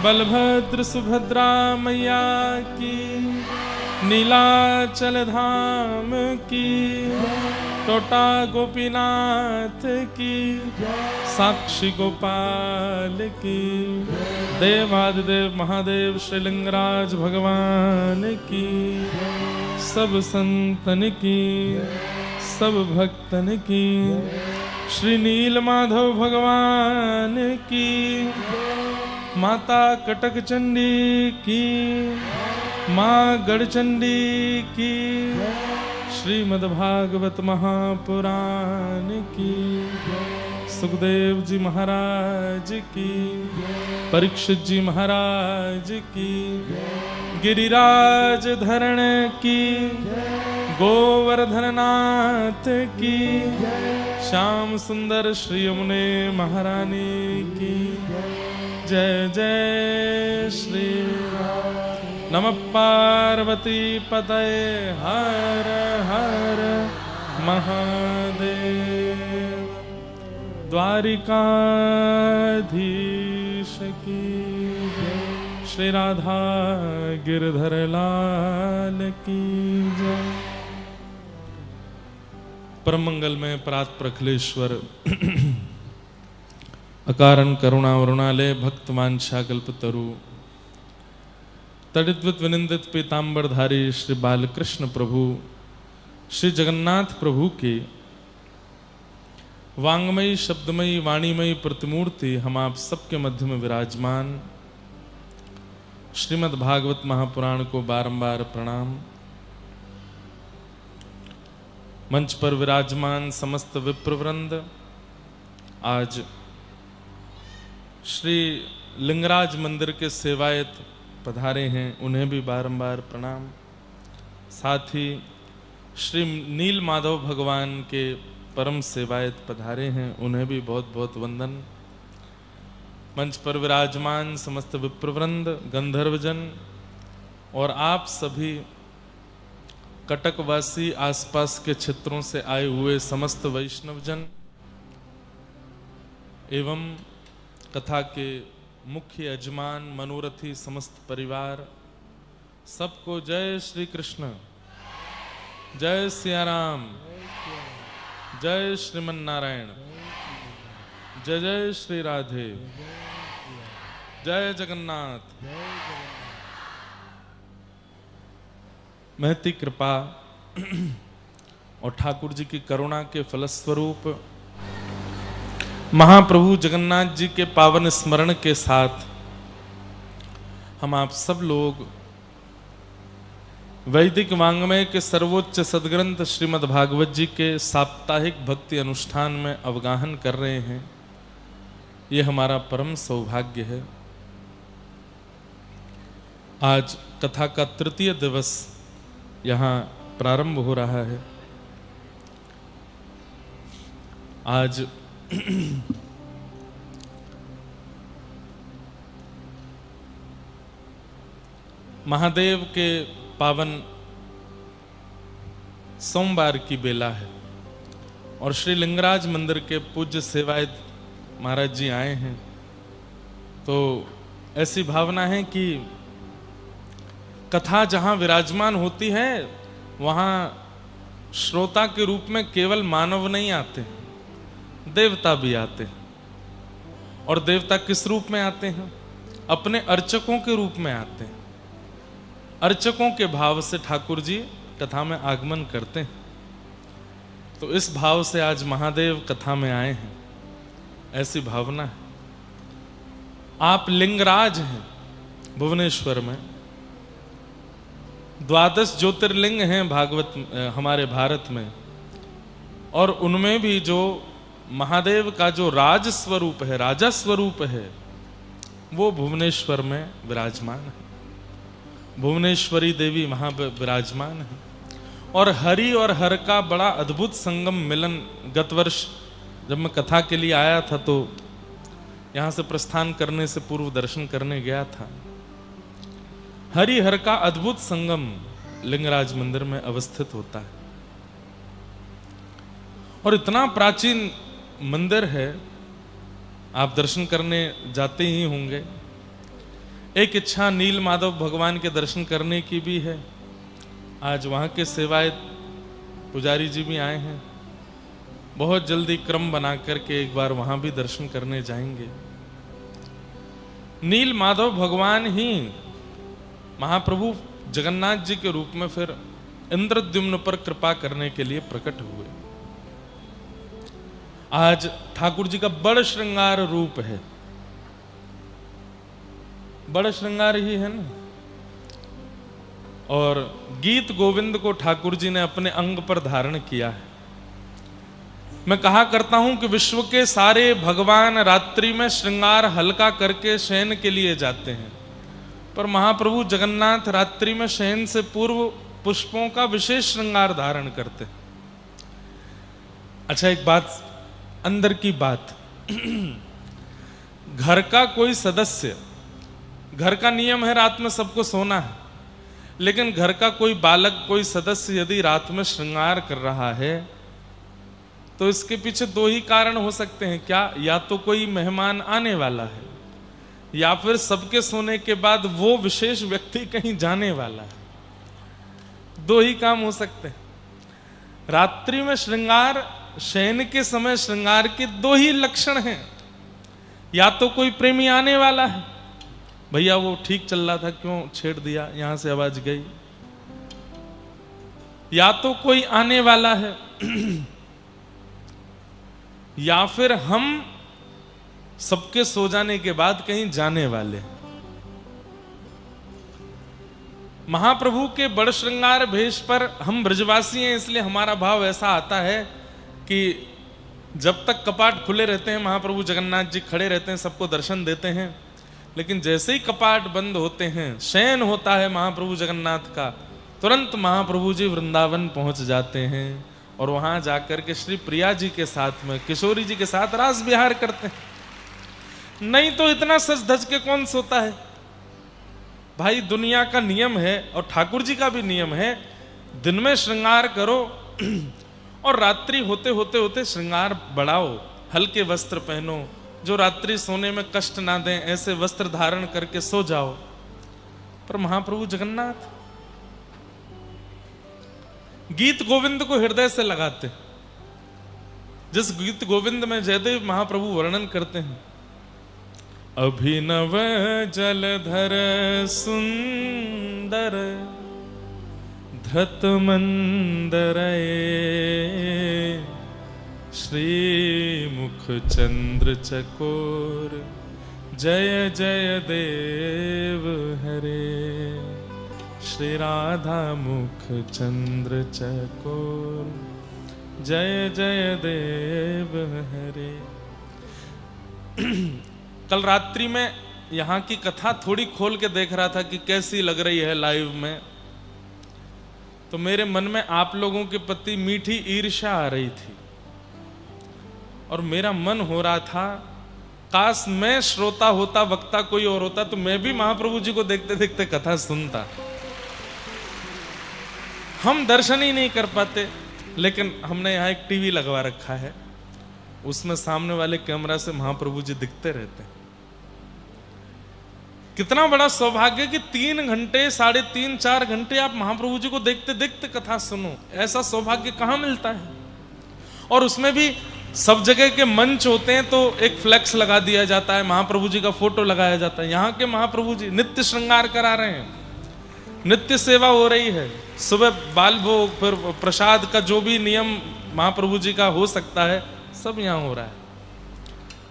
बलभद्र सुभद्रा मैया की, नीलाचल धाम की, टोटा गोपीनाथ की, साक्षी गोपाल की, देवादिदेव महादेव श्री लिंगराज भगवान की, सब संतन की, सब भक्तन की, श्री नील माधव भगवान की, माता कटक चंडी की, माँ गढ़चंडी की, श्रीमद्भागवत महापुराण की, सुखदेव जी महाराज की, परीक्षित जी महाराज की, गिरिराज धरण की, गोवर्धन नाथ की, श्याम सुंदर श्री यमुने महारानी की, जय जय श्री राम। नमः पार्वती पतये हर हर महादेव। द्वारिकाधीश की जय, श्री राधा गिरधर लाल की जय। परम मंगल में परात प्रखलेश्वर अकारण करुणा वरुणालय भक्त वांछा कल्पतरु तड़िद्वित विनिंदित पीतांबरधारी श्री बालकृष्ण प्रभु श्री जगन्नाथ प्रभु की वांगमयी शब्दमयी वाणीमयी प्रतिमूर्ति हम आप सबके मध्य में विराजमान श्रीमद् भागवत महापुराण को बारंबार प्रणाम। मंच पर विराजमान समस्त विप्रवृंद, आज श्री लिंगराज मंदिर के सेवायत पधारे हैं, उन्हें भी बारंबार प्रणाम। साथ ही श्री नील माधव भगवान के परम सेवायत पधारे हैं, उन्हें भी बहुत बहुत वंदन। मंच पर विराजमान समस्त विप्रवृंद, गंधर्वजन और आप सभी कटकवासी आसपास के क्षेत्रों से आए हुए समस्त वैष्णवजन एवं कथा के मुख्य यजमान मनोरथी समस्त परिवार, सबको जय श्री कृष्ण, जय सिया राम, जय श्रीमन नारायण, जय जय श्री राधे, जय जगन्नाथ। महती कृपा और ठाकुर जी की करुणा के फलस्वरूप महाप्रभु जगन्नाथ जी के पावन स्मरण के साथ हम आप सब लोग वैदिक वांग्मय के सर्वोच्च सदग्रंथ श्रीमद् भागवत जी के साप्ताहिक भक्ति अनुष्ठान में अवगाहन कर रहे हैं। ये हमारा परम सौभाग्य है। आज कथा का तृतीय दिवस यहाँ प्रारंभ हो रहा है। आज महादेव के पावन सोमवार की बेला है और श्री लिंगराज मंदिर के पूज्य सेवायत महाराज जी आए हैं। तो ऐसी भावना है कि कथा जहां विराजमान होती है वहां श्रोता के रूप में केवल मानव नहीं आते, देवता भी आते हैं। और देवता किस रूप में आते हैं? अपने अर्चकों के रूप में आते हैं। अर्चकों के भाव से ठाकुर जी कथा में आगमन करते हैं। तो इस भाव से आज महादेव कथा में आए हैं, ऐसी भावना है। आप लिंगराज हैं भुवनेश्वर में। 12 ज्योतिर्लिंग हैं भागवत हमारे भारत में, और उनमें भी जो महादेव का जो राज स्वरूप है, राजा स्वरूप है, वो भुवनेश्वर में विराजमान है। भुवनेश्वरी देवी वहां विराजमान है। और हरि और हर का बड़ा अद्भुत संगम मिलन, गत वर्ष जब मैं कथा के लिए आया था तो यहाँ से प्रस्थान करने से पूर्व दर्शन करने गया था। हरि हर का अद्भुत संगम लिंगराज मंदिर में अवस्थित होता है। और इतना प्राचीन मंदिर है, आप दर्शन करने जाते ही होंगे। एक इच्छा नील माधव भगवान के दर्शन करने की भी है। आज वहाँ के सेवायत पुजारी जी भी आए हैं, बहुत जल्दी क्रम बना करके एक बार वहाँ भी दर्शन करने जाएंगे। नील माधव भगवान ही महाप्रभु जगन्नाथ जी के रूप में फिर इंद्रद्युम्न पर कृपा करने के लिए प्रकट हुए। आज ठाकुर जी का बड़ श्रृंगार रूप है, बड़ा श्रृंगार ही है ना। और गीत गोविंद को ठाकुर जी ने अपने अंग पर धारण किया है। मैं कहा करता हूं कि विश्व के सारे भगवान रात्रि में श्रृंगार हल्का करके शयन के लिए जाते हैं, पर महाप्रभु जगन्नाथ रात्रि में शयन से पूर्व पुष्पों का विशेष श्रृंगार धारण करते हैं। अच्छा, एक बात, अंदर की बात, घर का कोई सदस्य, घर का नियम है रात में सबको सोना है, लेकिन घर का कोई बालक, कोई सदस्य यदि रात में श्रृंगार कर रहा है तो इसके पीछे दो ही कारण हो सकते हैं। क्या? या तो कोई मेहमान आने वाला है, या फिर सबके सोने के बाद वो विशेष व्यक्ति कहीं जाने वाला है। दो ही काम हो सकते हैं। रात्रि में श्रृंगार, शयन के समय श्रृंगार के दो ही लक्षण हैं। या तो कोई प्रेमी आने वाला है, भैया वो ठीक चल रहा था क्यों छेड़ दिया, यहां से आवाज गई। या तो कोई आने वाला है, या फिर हम सबके सो जाने के बाद कहीं जाने वाले। महाप्रभु के बड़ श्रृंगार भेष पर हम ब्रजवासी हैं, इसलिए हमारा भाव ऐसा आता है कि जब तक कपाट खुले रहते हैं महाप्रभु जगन्नाथ जी खड़े रहते हैं, सबको दर्शन देते हैं। लेकिन जैसे ही कपाट बंद होते हैं, शयन होता है महाप्रभु जगन्नाथ का, तुरंत महाप्रभु जी वृंदावन पहुंच जाते हैं और वहां जाकर के श्री प्रिया जी के साथ में, किशोरी जी के साथ रास विहार करते हैं। नहीं तो इतना सज धज के कौन सोता है भाई। दुनिया का नियम है और ठाकुर जी का भी नियम है, दिन में श्रृंगार करो और रात्रि होते होते होते श्रृंगार बढ़ाओ, हल्के वस्त्र पहनो, जो रात्रि सोने में कष्ट ना दें, ऐसे वस्त्र धारण करके सो जाओ। पर महाप्रभु जगन्नाथ गीत गोविंद को हृदय से लगाते। जिस गीत गोविंद में जयदेव महाप्रभु वर्णन करते हैं, अभिनव जलधर सुंदर धृत मंदर श्रीमुख चंद्र चकोर जय जय देव हरे। श्री राधा मुख चंद्र चकोर जय जय देव हरे। कल रात्रि में यहाँ की कथा थोड़ी खोल के देख रहा था कि कैसी लग रही है लाइव में, तो मेरे मन में आप लोगों के प्रति मीठी ईर्ष्या आ रही थी और मेरा मन हो रहा था काश मैं श्रोता होता, वक्ता कोई और होता, तो मैं भी महाप्रभु जी को देखते देखते कथा सुनता। हम दर्शन ही नहीं कर पाते, लेकिन हमने यहाँ एक टीवी लगवा रखा है, उसमें सामने वाले कैमरा से महाप्रभु जी दिखते रहते हैं। कितना बड़ा सौभाग्य कि 3 घंटे, 3.5, 4 घंटे आप महाप्रभु जी को देखते देखते कथा सुनो। ऐसा सौभाग्य कहाँ मिलता है। और उसमें भी सब जगह के मंच होते हैं तो एक फ्लेक्स लगा दिया जाता है, महाप्रभु जी का फोटो लगाया जाता है। यहाँ के महाप्रभु जी नित्य श्रृंगार करा रहे हैं, नित्य सेवा हो रही है। सुबह बाल भोग, फिर प्रसाद का जो भी नियम महाप्रभु जी का हो सकता है, सब यहाँ हो रहा है।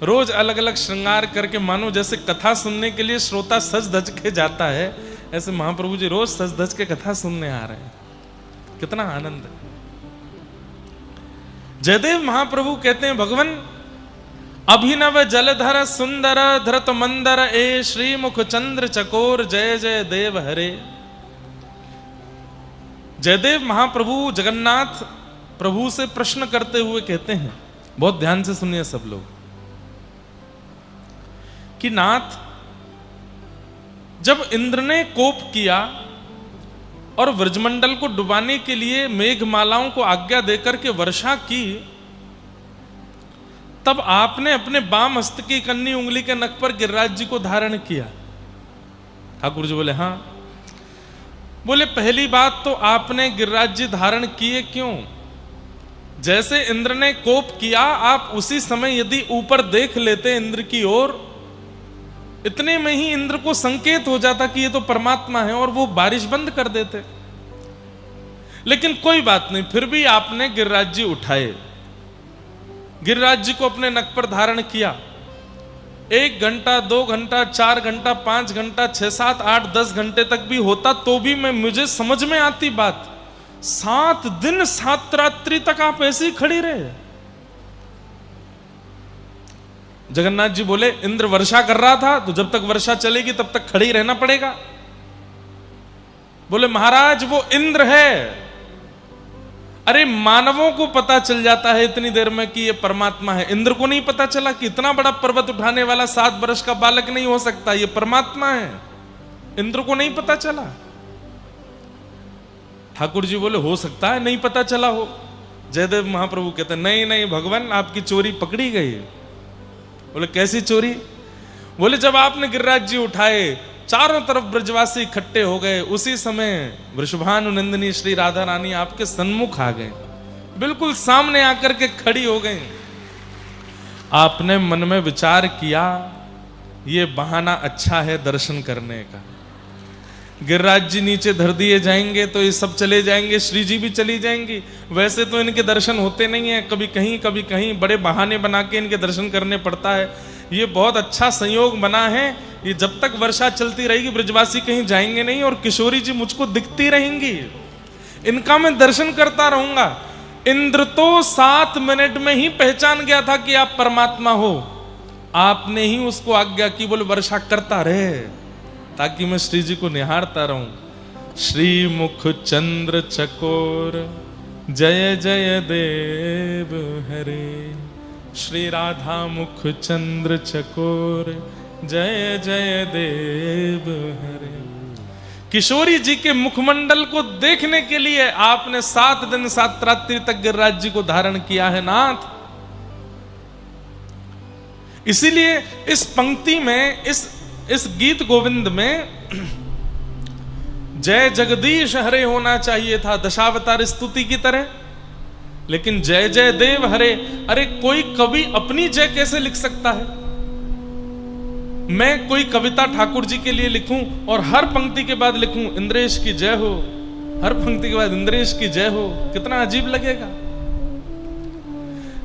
रोज अलग अलग श्रृंगार करके, मानो जैसे कथा सुनने के लिए श्रोता सज धज के जाता है, ऐसे महाप्रभु जी रोज सज धज के कथा सुनने आ रहे हैं। कितना आनंद है। जयदेव महाप्रभु कहते हैं, भगवान अभिनव जलधर सुंदर धृत मंदर ए श्रीमुख चंद्र चकोर जय जय देव हरे। जयदेव महाप्रभु जगन्नाथ प्रभु से प्रश्न करते हुए कहते हैं, बहुत ध्यान से सुनिए सब लोग, कि नाथ, जब इंद्र ने कोप किया और व्रजमंडल को डुबाने के लिए मेघमालाओं को आज्ञा देकर के वर्षा की, तब आपने अपने बाम हस्त की कन्नी उंगली के नख पर गिरिराज जी को धारण किया। ठाकुर जी बोले हाँ। बोले पहली बात तो आपने गिरिराज जी धारण किए क्यों? जैसे इंद्र ने कोप किया, आप उसी समय यदि ऊपर देख लेते इंद्र की ओर, इतने में ही इंद्र को संकेत हो जाता कि ये तो परमात्मा है और वो बारिश बंद कर देते। लेकिन कोई बात नहीं, फिर भी आपने गिरिराज जी उठाए, गिरिराज जी को अपने नक पर धारण किया। 1 घंटा, 2 घंटा, 4 घंटा, 5 घंटा, 6, 7, 8, 10 घंटे तक भी होता तो भी मुझे समझ में आती बात। 7 दिन 7 रात्रि तक आप ऐसे ही खड़ी रहे। जगन्नाथ जी बोले इंद्र वर्षा कर रहा था, तो जब तक वर्षा चलेगी तब तक खड़ी रहना पड़ेगा। बोले महाराज वो इंद्र है। अरे मानवों को पता चल जाता है इतनी देर में कि ये परमात्मा है, इंद्र को नहीं पता चला कि इतना बड़ा पर्वत उठाने वाला 7 वर्ष का बालक नहीं हो सकता, ये परमात्मा है। इंद्र को नहीं पता चला। ठाकुर जी बोले हो सकता है नहीं पता चला हो। जयदेव महाप्रभु कहते नहीं नहीं भगवान, आपकी चोरी पकड़ी गई। बोले कैसी चोरी? बोले जब आपने गिरिराज जी उठाए, चारों तरफ ब्रजवासी इकट्ठे हो गए, उसी समय वृषभानुनंदिनी श्री राधा रानी आपके सन्मुख आ गए, बिल्कुल सामने आकर के खड़ी हो गई। आपने मन में विचार किया ये बहाना अच्छा है दर्शन करने का। गिरिराज जी नीचे धर दिए जाएंगे तो ये सब चले जाएंगे, श्री जी भी चली जाएंगी। वैसे तो इनके दर्शन होते नहीं है, कभी कहीं बड़े बहाने बना के इनके दर्शन करने पड़ता है। ये बहुत अच्छा संयोग बना है, ये जब तक वर्षा चलती रहेगी ब्रजवासी कहीं जाएंगे नहीं और किशोरी जी मुझको दिखती रहेंगी, इनका मैं दर्शन करता रहूंगा। इंद्र तो 7 मिनट में ही पहचान गया था कि आप परमात्मा हो। आपने ही उसको आज्ञा की, बोले वर्षा करता रहे ताकि मैं श्री जी को निहारता रहूं। श्री मुख चंद्र चकोर जय जय देव हरे, श्री राधा मुख चंद्र चकोर जय जय देव हरे। किशोरी जी के मुखमंडल को देखने के लिए आपने 7 दिन 7 रात्रि तक गिरिराज जी को धारण किया है नाथ। इसीलिए इस पंक्ति में, इस गीत गोविंद में जय जगदीश हरे होना चाहिए था दशावतार स्तुति की तरह, लेकिन जय जय देव हरे। अरे कोई कवि अपनी जय कैसे लिख सकता है? मैं कोई कविता ठाकुर जी के लिए लिखूं और हर पंक्ति के बाद लिखूं इंद्रेश की जय हो, हर पंक्ति के बाद इंद्रेश की जय हो, कितना अजीब लगेगा।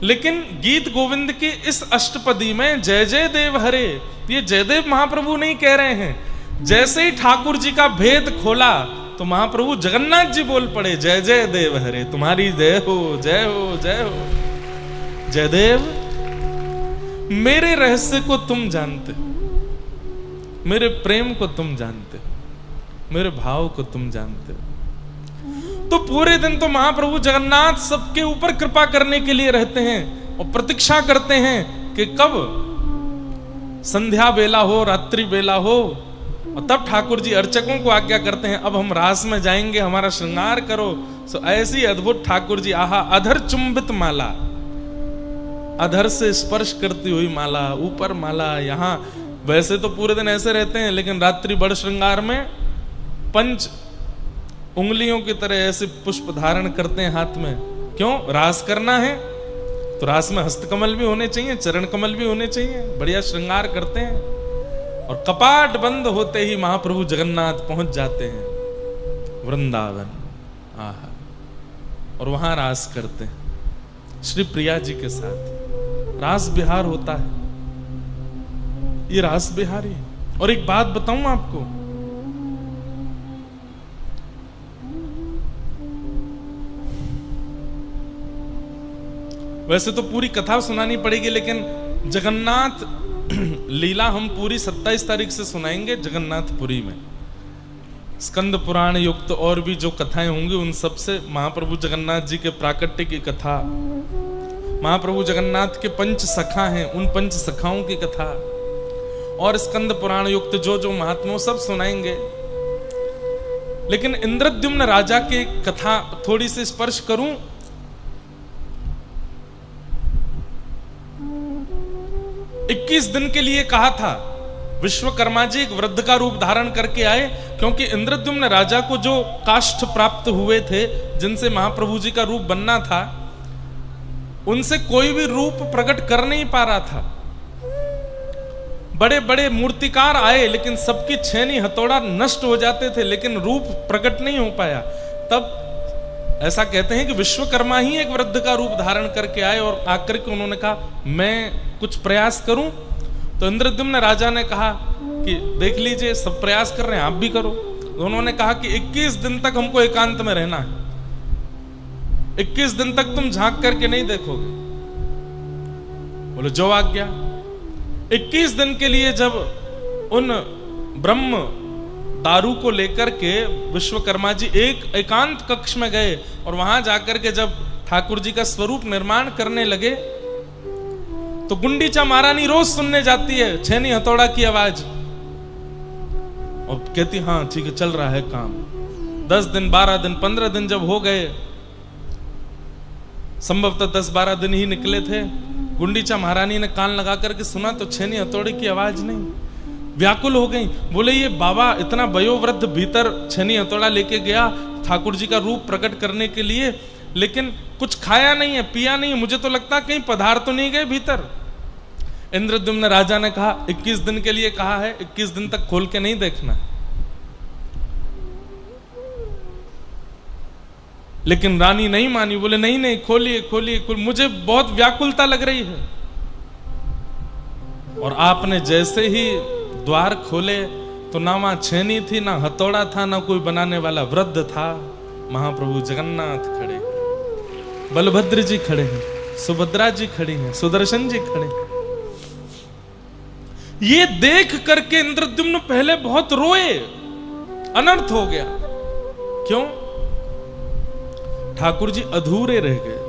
लेकिन गीत गोविंद की इस अष्टपदी में जय जय देव हरे, ये जयदेव महाप्रभु नहीं कह रहे हैं। जैसे ही ठाकुर जी का भेद खोला तो महाप्रभु जगन्नाथ जी बोल पड़े जय जय देव हरे, तुम्हारी जय हो जय हो जय हो। जयदेव मेरे रहस्य को तुम जानते हो, मेरे प्रेम को तुम जानते हो, मेरे भाव को तुम जानते हो। तो पूरे दिन तो महाप्रभु जगन्नाथ सबके ऊपर कृपा करने के लिए रहते हैं और प्रतीक्षा करते हैं कि कब संध्या बेला हो, रात्रि बेला हो, और तब ठाकुर जी अर्चकों को आज्ञा करते हैं अब हम रास में जाएंगे, हमारा श्रृंगार करो। सो ऐसी अद्भुत ठाकुर जी, आहा अधर चुंबित माला, अधर से स्पर्श करती हुई माला, ऊपर माला, यहाँ वैसे तो पूरे दिन ऐसे रहते हैं, लेकिन रात्रि बड़ श्रृंगार में पंच उंगलियों की तरह ऐसे पुष्प धारण करते हैं हाथ में। क्यों? रास करना है तो रास में हस्तकमल भी होने चाहिए, चरण कमल भी होने चाहिए, बढ़िया श्रृंगार करते हैं। और कपाट बंद होते ही महाप्रभु जगन्नाथ पहुंच जाते हैं वृंदावन, आहा, और वहां रास करते हैं श्री प्रिया जी के साथ। रास बिहार होता है, ये रास बिहारी। और एक बात बताऊं आपको, वैसे तो पूरी कथा सुनानी पड़ेगी, लेकिन जगन्नाथ लीला हम पूरी 27 तारीख से सुनाएंगे जगन्नाथपुरी में। स्कंद पुराण युक्त और भी जो कथाएं होंगी उन सब से महाप्रभु जगन्नाथ जी के प्राकट्य की कथा, महाप्रभु जगन्नाथ के 5 सखा हैं, उन 5 सखाओं की कथा और स्कंद पुराण युक्त जो जो महात्मा सब सुनाएंगे। लेकिन इंद्रद्युम्न राजा की कथा थोड़ी सी स्पर्श करूं। 21 दिन के लिए कहा था विश्वकर्मा जी एक वृद्ध का रूप धारण करके आए, क्योंकि इंद्रद्युम्न राजा को जो काष्ठ प्राप्त हुए थे, जिनसे महाप्रभु जी का रूप बनना था, उनसे कोई भी रूप प्रकट कर नहीं पा रहा था। बड़े बड़े मूर्तिकार आए, लेकिन सबकी छेनी हथौड़ा नष्ट हो जाते थे, लेकिन रूप प्रकट नहीं हो पाया। तब ऐसा कहते हैं कि विश्वकर्मा ही एक वृद्ध का रूप धारण करके आए और आकर के उन्होंने कहा मैं कुछ प्रयास करूं। तो इंद्रद्युम्न राजा ने कहा कि देख लीजिए, सब प्रयास कर रहे हैं, आप भी करो। तो उन्होंने कहा कि 21 दिन तक हमको एकांत में रहना है, 21 दिन तक तुम झांक करके नहीं देखोगे। बोले जो आज्ञा। 21 दिन के लिए जब उन ब्रह्म दारू को लेकर के विश्वकर्मा जी एक एकांत कक्ष में गए और वहां जाकर के जब ठाकुर जी का स्वरूप निर्माण करने लगे, तो गुंडीचा महारानी रोज सुनने जाती है छेनी हथौड़ा की आवाज और कहती हाँ ठीक है, चल रहा है काम। 10 दिन 12 दिन 15 दिन जब हो गए, संभवतः 10-12 दिन ही निकले थे, गुंडीचा महारानी ने कान लगा करके सुना तो छेनी हथौड़े की आवाज नहीं। व्याकुल हो गई, बोले ये बाबा इतना वयोवृद्ध भीतर छेनी हथौड़ा लेके गया ठाकुर जी का रूप प्रकट करने के लिए, लेकिन कुछ खाया नहीं है, पिया नहीं है, मुझे तो लगता कहीं पधार तो नहीं गए भीतर। इंद्रद्युम्न राजा ने कहा 21 दिन के लिए कहा है, 21 दिन तक खोल के नहीं देखना। लेकिन रानी नहीं मानी, बोले नहीं नहीं खोलिए खोलिए, मुझे बहुत व्याकुलता लग रही है। और आपने जैसे ही द्वार खोले तो ना वहां छेनी थी, ना हथौड़ा था, ना कोई बनाने वाला वृद्ध था। महाप्रभु जगन्नाथ खड़े, बलभद्र जी खड़े हैं, सुभद्रा जी खड़ी हैं, सुदर्शन जी खड़े हैं। ये देख करके इंद्रद्युम्न पहले बहुत रोए, अनर्थ हो गया। क्यों? ठाकुर जी अधूरे रह गए,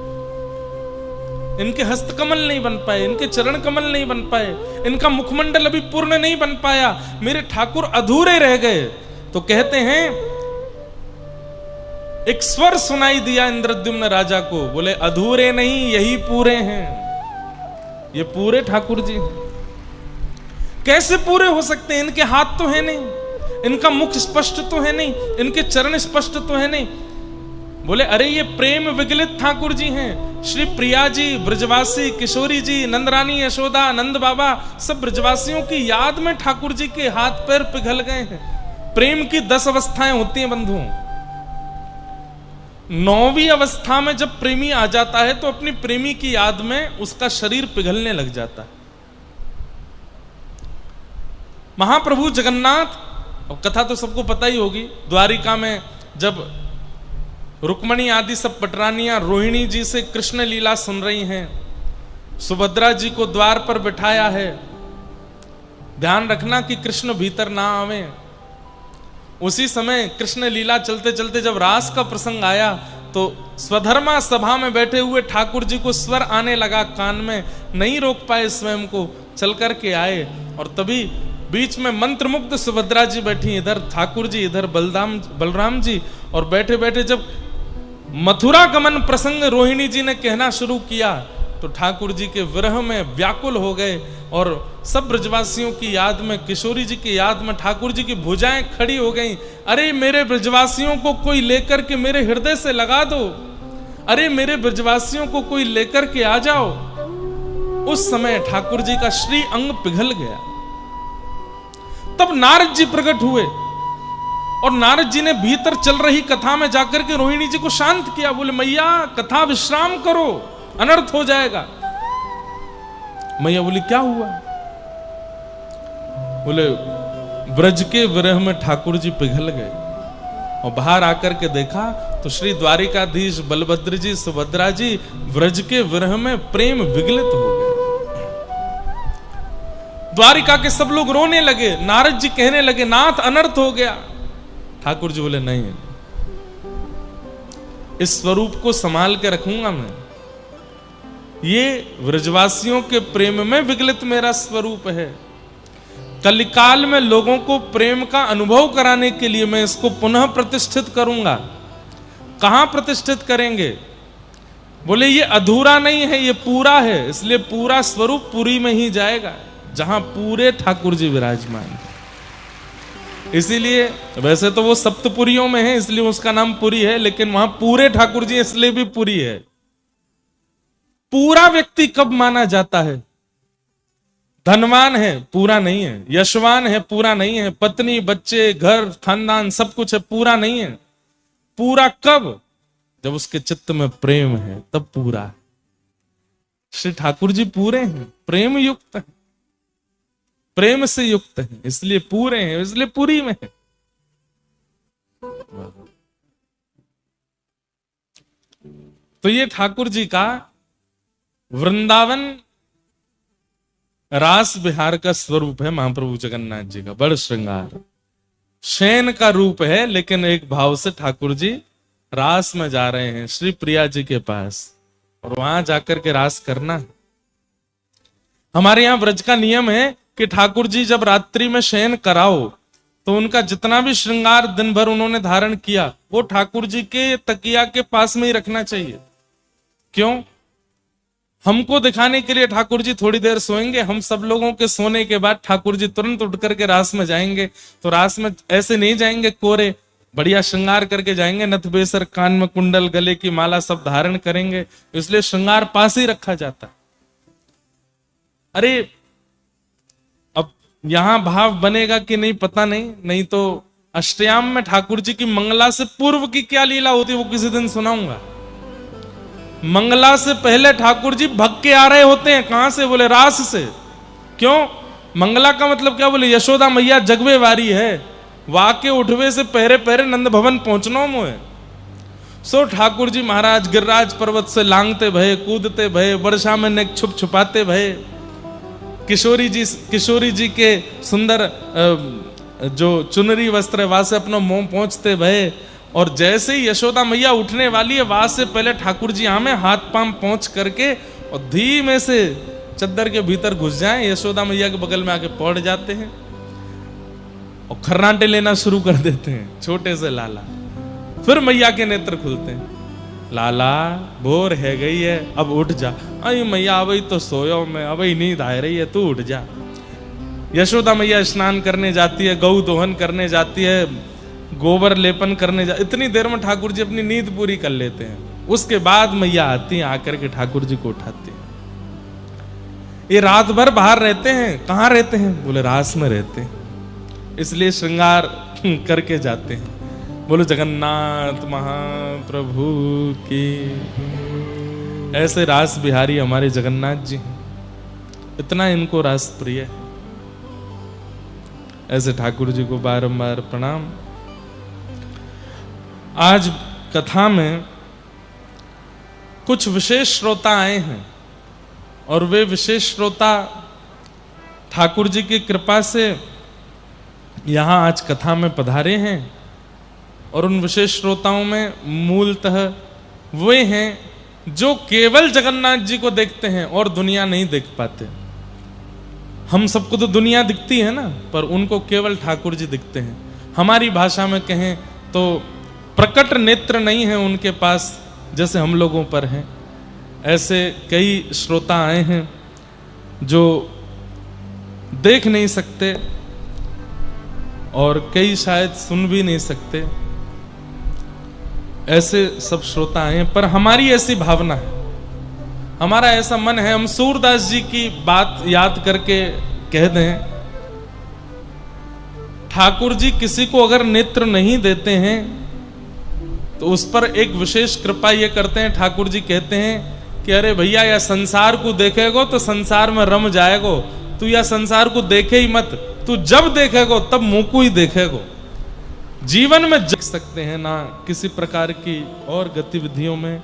इनके हस्त कमल नहीं बन पाए, इनके चरण कमल नहीं बन पाए, इनका मुखमंडल अभी पूर्ण नहीं बन पाया, मेरे ठाकुर अधूरे रह गए। तो कहते हैं एक स्वर सुनाई दिया इंद्रद्युम्न राजा को, बोले अधूरे नहीं यही पूरे हैं, ये पूरे ठाकुर जी हैं। कैसे पूरे हो सकते हैं? इनके हाथ तो है नहीं, इनका मुख स्पष्ट तो है नहीं, इनके चरण स्पष्ट तो है नहीं। बोले अरे ये प्रेम विगलित ठाकुर जी हैं। श्री प्रिया जी, ब्रजवासी, किशोरी जी, नंदरानी, यशोदा, नंद बाबा, सब ब्रजवासियों की याद में ठाकुर जी के हाथ पैर पिघल गए हैं। प्रेम की 10 अवस्थाएं होती हैं बंधुओं। 9वीं अवस्था में जब प्रेमी आ जाता है तो अपनी प्रेमी की याद में उसका शरीर पिघलने लग जाता है। महाप्रभु जगन्नाथ, अब कथा तो सबको पता ही होगी, द्वारिका में जब रुक्मणी आदि सब पटरानियां रोहिणी जी से कृष्ण लीला सुन रही हैं, सुभद्रा जी को द्वार पर बिठाया है, ध्यान रखना कि कृष्ण भीतर ना आवे। उसी समय कृष्ण लीला चलते चलते जब रास का प्रसंग आया तो स्वधर्मा सभा में बैठे हुए ठाकुर जी को स्वर आने लगा कान में, नहीं रोक पाए स्वयं को, चल करके आए। और तभी बीच में मंत्रमुग्ध सुभद्रा जी बैठी, इधर ठाकुर जी, इधर बलराम जी, और बैठे बैठे जब मथुरा गमन प्रसंग रोहिणी जी ने कहना शुरू किया तो ठाकुर जी के विरह में व्याकुल हो गए। और सब ब्रजवासियों की याद में, किशोरी जी की याद में ठाकुर जी की भुजाएं खड़ी हो गईं। अरे मेरे ब्रजवासियों को कोई लेकर के मेरे हृदय से लगा दो, अरे मेरे ब्रजवासियों को कोई लेकर के आ जाओ। उस समय ठाकुर जी का श्री अंग पिघल गया। तब नारद जी प्रकट हुए और नारद जी ने भीतर चल रही कथा में जाकर के रोहिणी जी को शांत किया। बोले मैया कथा विश्राम करो, अनर्थ हो जाएगा। मैया बोली क्या हुआ? बोले ब्रज के विरह में ठाकुर जी पिघल गए। और बाहर आकर के देखा तो श्री द्वारिकाधीश बलभद्र जी, सुभद्रा जी ब्रज के विरह में प्रेम विगलित हो गए। द्वारिका के सब लोग रोने लगे। नारद जी कहने लगे नाथ अनर्थ हो गया। ठाकुर जी बोले नहीं, इस स्वरूप को संभाल के रखूंगा मैं। ये व्रजवासियों के प्रेम में विगलित मेरा स्वरूप है। कलिकाल में लोगों को प्रेम का अनुभव कराने के लिए मैं इसको पुनः प्रतिष्ठित करूंगा। कहां प्रतिष्ठित करेंगे? बोले ये अधूरा नहीं है, ये पूरा है, इसलिए पूरा स्वरूप पुरी में ही जाएगा। जहां पूरे ठाकुर जी विराजमान है। इसीलिए वैसे तो वो सप्तपुरियों में है इसलिए उसका नाम पुरी है, लेकिन वहां पूरे ठाकुर जी इसलिए भी पुरी है। पूरा व्यक्ति कब माना जाता है? धनवान है पूरा नहीं है, यशवान है पूरा नहीं है, पत्नी बच्चे घर खानदान सब कुछ है पूरा नहीं है। पूरा कब? जब उसके चित्त में प्रेम है तब पूरा। श्री ठाकुर जी पूरे हैं, प्रेम युक्त है, प्रेम से युक्त है, इसलिए पूरे हैं, इसलिए पुरी में है। तो ये ठाकुर जी का वृंदावन रास बिहार का स्वरूप है। महाप्रभु जगन्नाथ जी का बड़ श्रृंगार शयन का रूप है, लेकिन एक भाव से ठाकुर जी रास में जा रहे हैं श्री प्रिया जी के पास, और वहां जाकर के रास करना है। हमारे यहां व्रज का नियम है कि ठाकुर जी जब रात्रि में शयन कराओ तो उनका जितना भी श्रृंगार दिन भर उन्होंने धारण किया वो ठाकुर जी के तकिया के पास में ही रखना चाहिए। क्यों? हमको दिखाने के लिए ठाकुर जी थोड़ी देर सोएंगे, हम सब लोगों के सोने के बाद ठाकुर जी तुरंत उठ करके रास में जाएंगे। तो रास में ऐसे नहीं जाएंगे कोरे, बढ़िया श्रृंगार करके जाएंगे, नथ बेसर, कान में कुंडल, गले की माला सब धारण करेंगे, इसलिए श्रृंगार पास ही रखा जाता। अरे अब यहां भाव बनेगा कि नहीं पता नहीं, नहीं तो अष्टयाम में ठाकुर जी की मंगला से पूर्व की क्या लीला होती है वो किसी दिन सुनाऊंगा। मंगला से पहले ठाकुर जी भग के आ रहे होते हैं। कहां से? बोले रास से। क्यों? मंगला का मतलब क्या? बोले यशोदा मैया जगवे वारी है, वाके उठवे से पहरे पहरे नंद भवन पहुंचनो मोए। सो ठाकुर जी महाराज गिरिराज पर्वत से लांगते भये, कूदते भये, वर्षा में नेक छुप छुपाते भये, किशोरी जी के सुंदर जो चुनरी वस्त्र वहां से अपना मुंह पहुंचते भये, और जैसे ही यशोदा मैया उठने वाली है वहां से पहले ठाकुर जी यहाँ में हाथ पांव पहुंच करके और धीमे से चद्दर के भीतर घुस जाएं, यशोदा मैया के बगल में आके पड़ जाते हैं और खर्राटे लेना शुरू कर देते हैं, छोटे से लाला। फिर मैया के नेत्र खुलते हैं, लाला भोर है गई है अब उठ जा। अरे मैया अभी तो सोयो मैं, अभी नींद आ रही है, तू उठ जा। यशोदा मैया स्नान करने जाती है, गौ दोहन करने जाती है, गोबर लेपन करने जा, इतनी देर में ठाकुर जी अपनी नींद पूरी कर लेते हैं। उसके बाद मैया आती हैं, आकर के ठाकुर जी को उठाती हैं। ये रात भर बाहर रहते हैं। कहाँ रहते हैं? बोले रास में रहते हैं, इसलिए श्रृंगार करके जाते हैं। बोलो जगन्नाथ महाप्रभु की। ऐसे रास बिहारी हमारे जगन्नाथ जी हैं, इतना इनको रास प्रिय है। ऐसे ठाकुर जी को बारंबार प्रणाम। आज कथा में कुछ विशेष श्रोता आए हैं और वे विशेष श्रोता ठाकुर जी की कृपा से यहां आज कथा में पधारे हैं। और उन विशेष श्रोताओं में मूलतः वे हैं जो केवल जगन्नाथ जी को देखते हैं और दुनिया नहीं देख पाते। हम सबको तो दुनिया दिखती है ना, पर उनको केवल ठाकुर जी दिखते हैं। हमारी भाषा में कहें तो प्रकट नेत्र नहीं है उनके पास जैसे हम लोगों पर हैं। ऐसे कई श्रोता आए हैं जो देख नहीं सकते और कई शायद सुन भी नहीं सकते। ऐसे सब श्रोता आए हैं, पर हमारी ऐसी भावना है, हमारा ऐसा मन है, हम सूरदास जी की बात याद करके कह दें, ठाकुर जी किसी को अगर नेत्र नहीं देते हैं तो उस पर एक विशेष कृपा ये करते हैं। ठाकुर जी कहते हैं कि अरे भैया या संसार को देखेगो तो संसार में रम जाएगो, तू या संसार को देखे ही मत, तू जब देखेगो तब मुंह को ही देखेगो। जीवन में जग सकते हैं ना किसी प्रकार की और गतिविधियों में,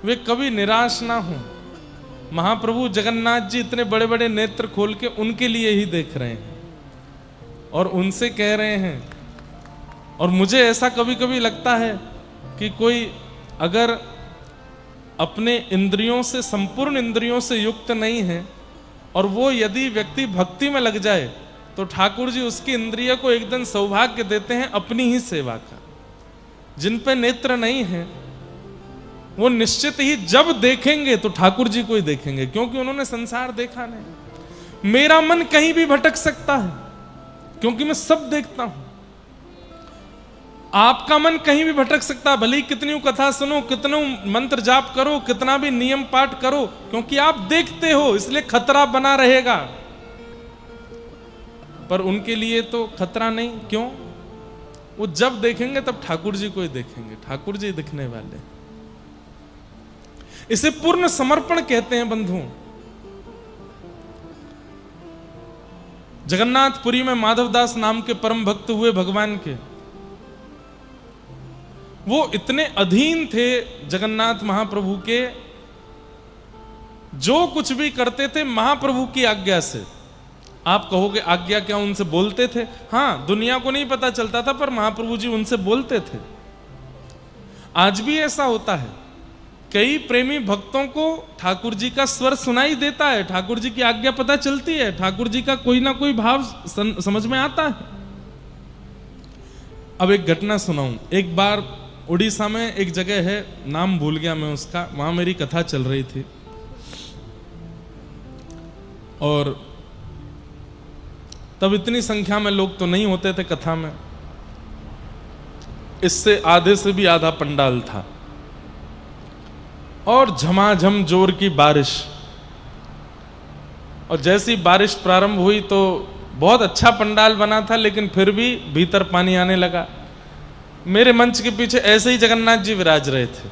वे कभी निराश ना हो। महाप्रभु जगन्नाथ जी इतने बड़े बड़े नेत्र खोल के उनके लिए ही देख रहे हैं और उनसे कह रहे हैं। और मुझे ऐसा कभी कभी लगता है कि कोई अगर अपने इंद्रियों से, संपूर्ण इंद्रियों से युक्त नहीं है और वो यदि व्यक्ति भक्ति में लग जाए तो ठाकुर जी उसकी इंद्रिय को एकदम सौभाग्य देते हैं अपनी ही सेवा का। जिन पे नेत्र नहीं है वो निश्चित ही जब देखेंगे तो ठाकुर जी को ही देखेंगे, क्योंकि उन्होंने संसार देखा नहीं। मेरा मन कहीं भी भटक सकता है क्योंकि मैं सब देखता हूं। आपका मन कहीं भी भटक सकता है, भले ही कितनी कथा सुनो, कितनों मंत्र जाप करो, कितना भी नियम पाठ करो, क्योंकि आप देखते हो इसलिए खतरा बना रहेगा। पर उनके लिए तो खतरा नहीं, क्यों? वो जब देखेंगे तब ठाकुर जी को ही देखेंगे, ठाकुर जी दिखने वाले। इसे पूर्ण समर्पण कहते हैं बंधुओं। जगन्नाथपुरी में माधवदास नाम के परम भक्त हुए भगवान के। वो इतने अधीन थे जगन्नाथ महाप्रभु के, जो कुछ भी करते थे महाप्रभु की आज्ञा से। आप कहोगे आज्ञा क्या, उनसे बोलते थे? हां, दुनिया को नहीं पता चलता था, पर महाप्रभु जी उनसे बोलते थे। आज भी ऐसा होता है, कई प्रेमी भक्तों को ठाकुर जी का स्वर सुनाई देता है, ठाकुर जी की आज्ञा पता चलती है, ठाकुर जी का कोई ना कोई भाव समझ में आता है। अब एक घटना सुनाऊं। एक बार उड़ीसा में एक जगह है, नाम भूल गया मैं उसका, वहां मेरी कथा चल रही थी और तब इतनी संख्या में लोग तो नहीं होते थे कथा में, इससे आधे से भी आधा पंडाल था और झमाझम जोर की बारिश। और जैसी बारिश प्रारंभ हुई तो बहुत अच्छा पंडाल बना था, लेकिन फिर भी भीतर पानी आने लगा। मेरे मंच के पीछे ऐसे ही जगन्नाथ जी विराज रहे थे।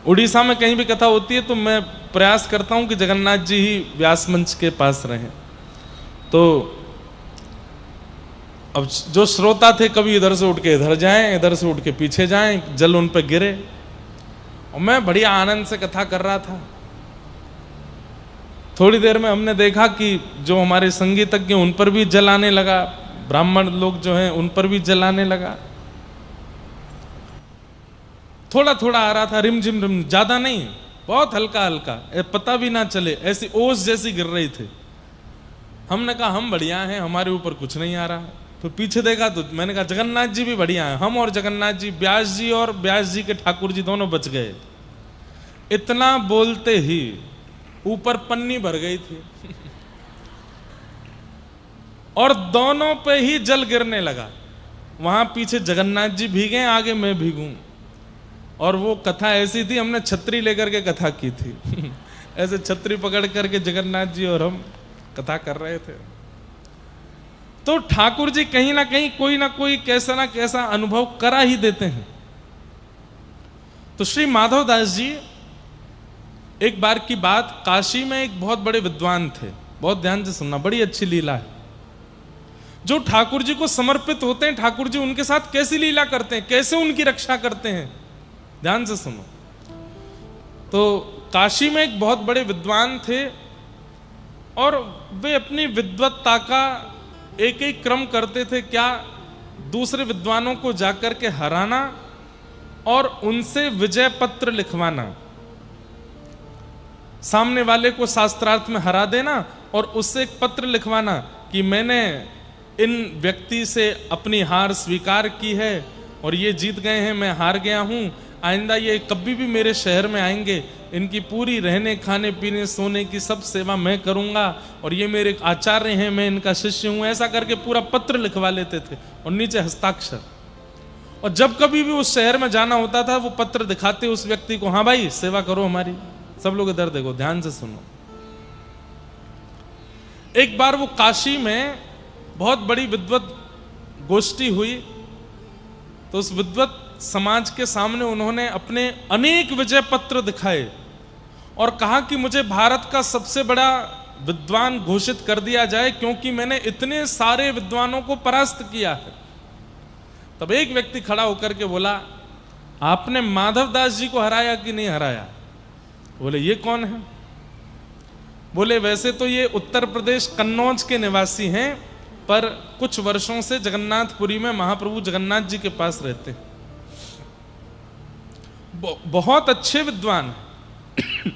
उड़ीसा में कहीं भी कथा होती है तो मैं प्रयास करता हूं कि जगन्नाथ जी ही व्यास मंच के पास रहें। तो अब जो श्रोता थे कभी इधर से उठ के इधर जाएं, इधर से उठ के पीछे जाएं, जल उन पर गिरे। और मैं बढ़िया आनंद से कथा कर रहा था। थोड़ी देर में हमने देखा कि जो हमारे संगीतज्ञ उन पर भी जल आने लगा, ब्राह्मण लोग जो हैं उन पर भी जल आने लगा। थोड़ा थोड़ा आ रहा था, रिमझिम रिम, ज्यादा नहीं, बहुत हल्का हल्का, पता भी ना चले, ऐसी ओस जैसी गिर रही थी। हमने कहा हम बढ़िया हैं, हमारे ऊपर कुछ नहीं आ रहा। तो पीछे देखा तो मैंने कहा जगन्नाथ जी भी बढ़िया हैं। हम और जगन्नाथ जी, व्यास जी और व्यास जी के ठाकुर जी दोनों बच गए। इतना बोलते ही ऊपर पन्नी भर गई थी और दोनों पे ही जल गिरने लगा। वहां पीछे जगन्नाथ जी भीगे, आगे मैं भीगूं। और वो कथा ऐसी थी, हमने छतरी लेकर के कथा की थी ऐसे छतरी पकड़ करके जगन्नाथ जी और हम कथा कर रहे थे। तो ठाकुर जी कहीं ना कहीं कोई ना कोई कैसा ना कैसा अनुभव करा ही देते हैं। तो श्री माधवदास जी, एक बार की बात, काशी में एक बहुत बड़े विद्वान थे, बहुत ध्यान से सुनना, बड़ी अच्छी लीला है। जो ठाकुर जी को समर्पित होते हैं, ठाकुर जी उनके साथ कैसी लीला करते हैं, कैसे उनकी रक्षा करते हैं, ध्यान से सुनो। तो काशी में एक बहुत बड़े विद्वान थे और वे अपनी विद्वत्ता का एक एक क्रम करते थे। क्या? दूसरे विद्वानों को जाकर के हराना और उनसे विजय पत्र लिखवाना, सामने वाले को शास्त्रार्थ में हरा देना और उससे एक पत्र लिखवाना कि मैंने इन व्यक्ति से अपनी हार स्वीकार की है और ये जीत गए हैं, मैं हार गया हूं। आइंदा ये कभी भी मेरे शहर में आएंगे, इनकी पूरी रहने खाने पीने सोने की सब सेवा मैं करूंगा और ये मेरे आचार्य हैं, मैं इनका शिष्य हूं। ऐसा करके पूरा पत्र लिखवा लेते थे और नीचे हस्ताक्षर। और जब कभी भी उस शहर में जाना होता था वो पत्र दिखाते उस व्यक्ति को, हाँ भाई सेवा करो हमारी। सब लोग इधर देखो, ध्यान से सुनो। एक बार वो काशी में बहुत बड़ी विद्वत गोष्ठी हुई, तो उस विद्वत समाज के सामने उन्होंने अपने अनेक विजय पत्र दिखाए और कहा कि मुझे भारत का सबसे बड़ा विद्वान घोषित कर दिया जाए क्योंकि मैंने इतने सारे विद्वानों को परास्त किया है। तब एक व्यक्ति खड़ा होकर के बोला, आपने माधवदास जी को हराया कि नहीं हराया? बोले ये कौन है? बोले वैसे तो ये उत्तर प्रदेश कन्नौज के निवासी हैं, पर कुछ वर्षों से जगन्नाथपुरी में महाप्रभु जगन्नाथ जी के पास रहते हैं। बहुत अच्छे विद्वान हैं।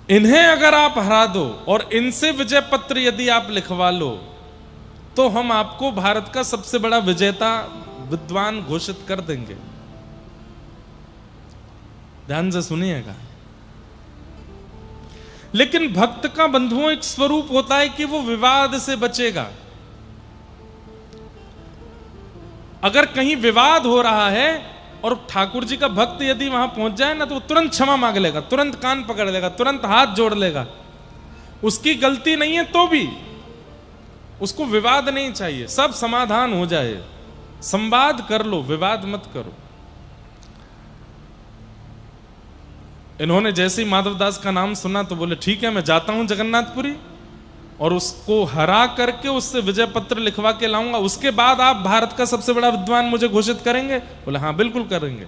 इन्हें अगर आप हरा दो और इनसे विजय पत्र यदि आप लिखवा लो तो हम आपको भारत का सबसे बड़ा विजेता विद्वान घोषित कर देंगे। ध्यान से सुनिएगा। लेकिन भक्त का बंधुओं एक स्वरूप होता है कि वो विवाद से बचेगा। अगर कहीं विवाद हो रहा है और ठाकुर जी का भक्त यदि वहां पहुंच जाए ना, तो वो तुरंत क्षमा मांग लेगा, तुरंत कान पकड़ लेगा, तुरंत हाथ जोड़ लेगा। उसकी गलती नहीं है तो भी उसको विवाद नहीं चाहिए, सब समाधान हो जाए, संवाद कर लो, विवाद मत करो। इन्होंने जैसे ही माधवदास का नाम सुना तो बोले ठीक है, मैं जाता हूं जगन्नाथपुरी और उसको हरा करके उससे विजय पत्र लिखवा के लाऊंगा, उसके बाद आप भारत का सबसे बड़ा विद्वान मुझे घोषित करेंगे। बोले हाँ बिल्कुल करेंगे।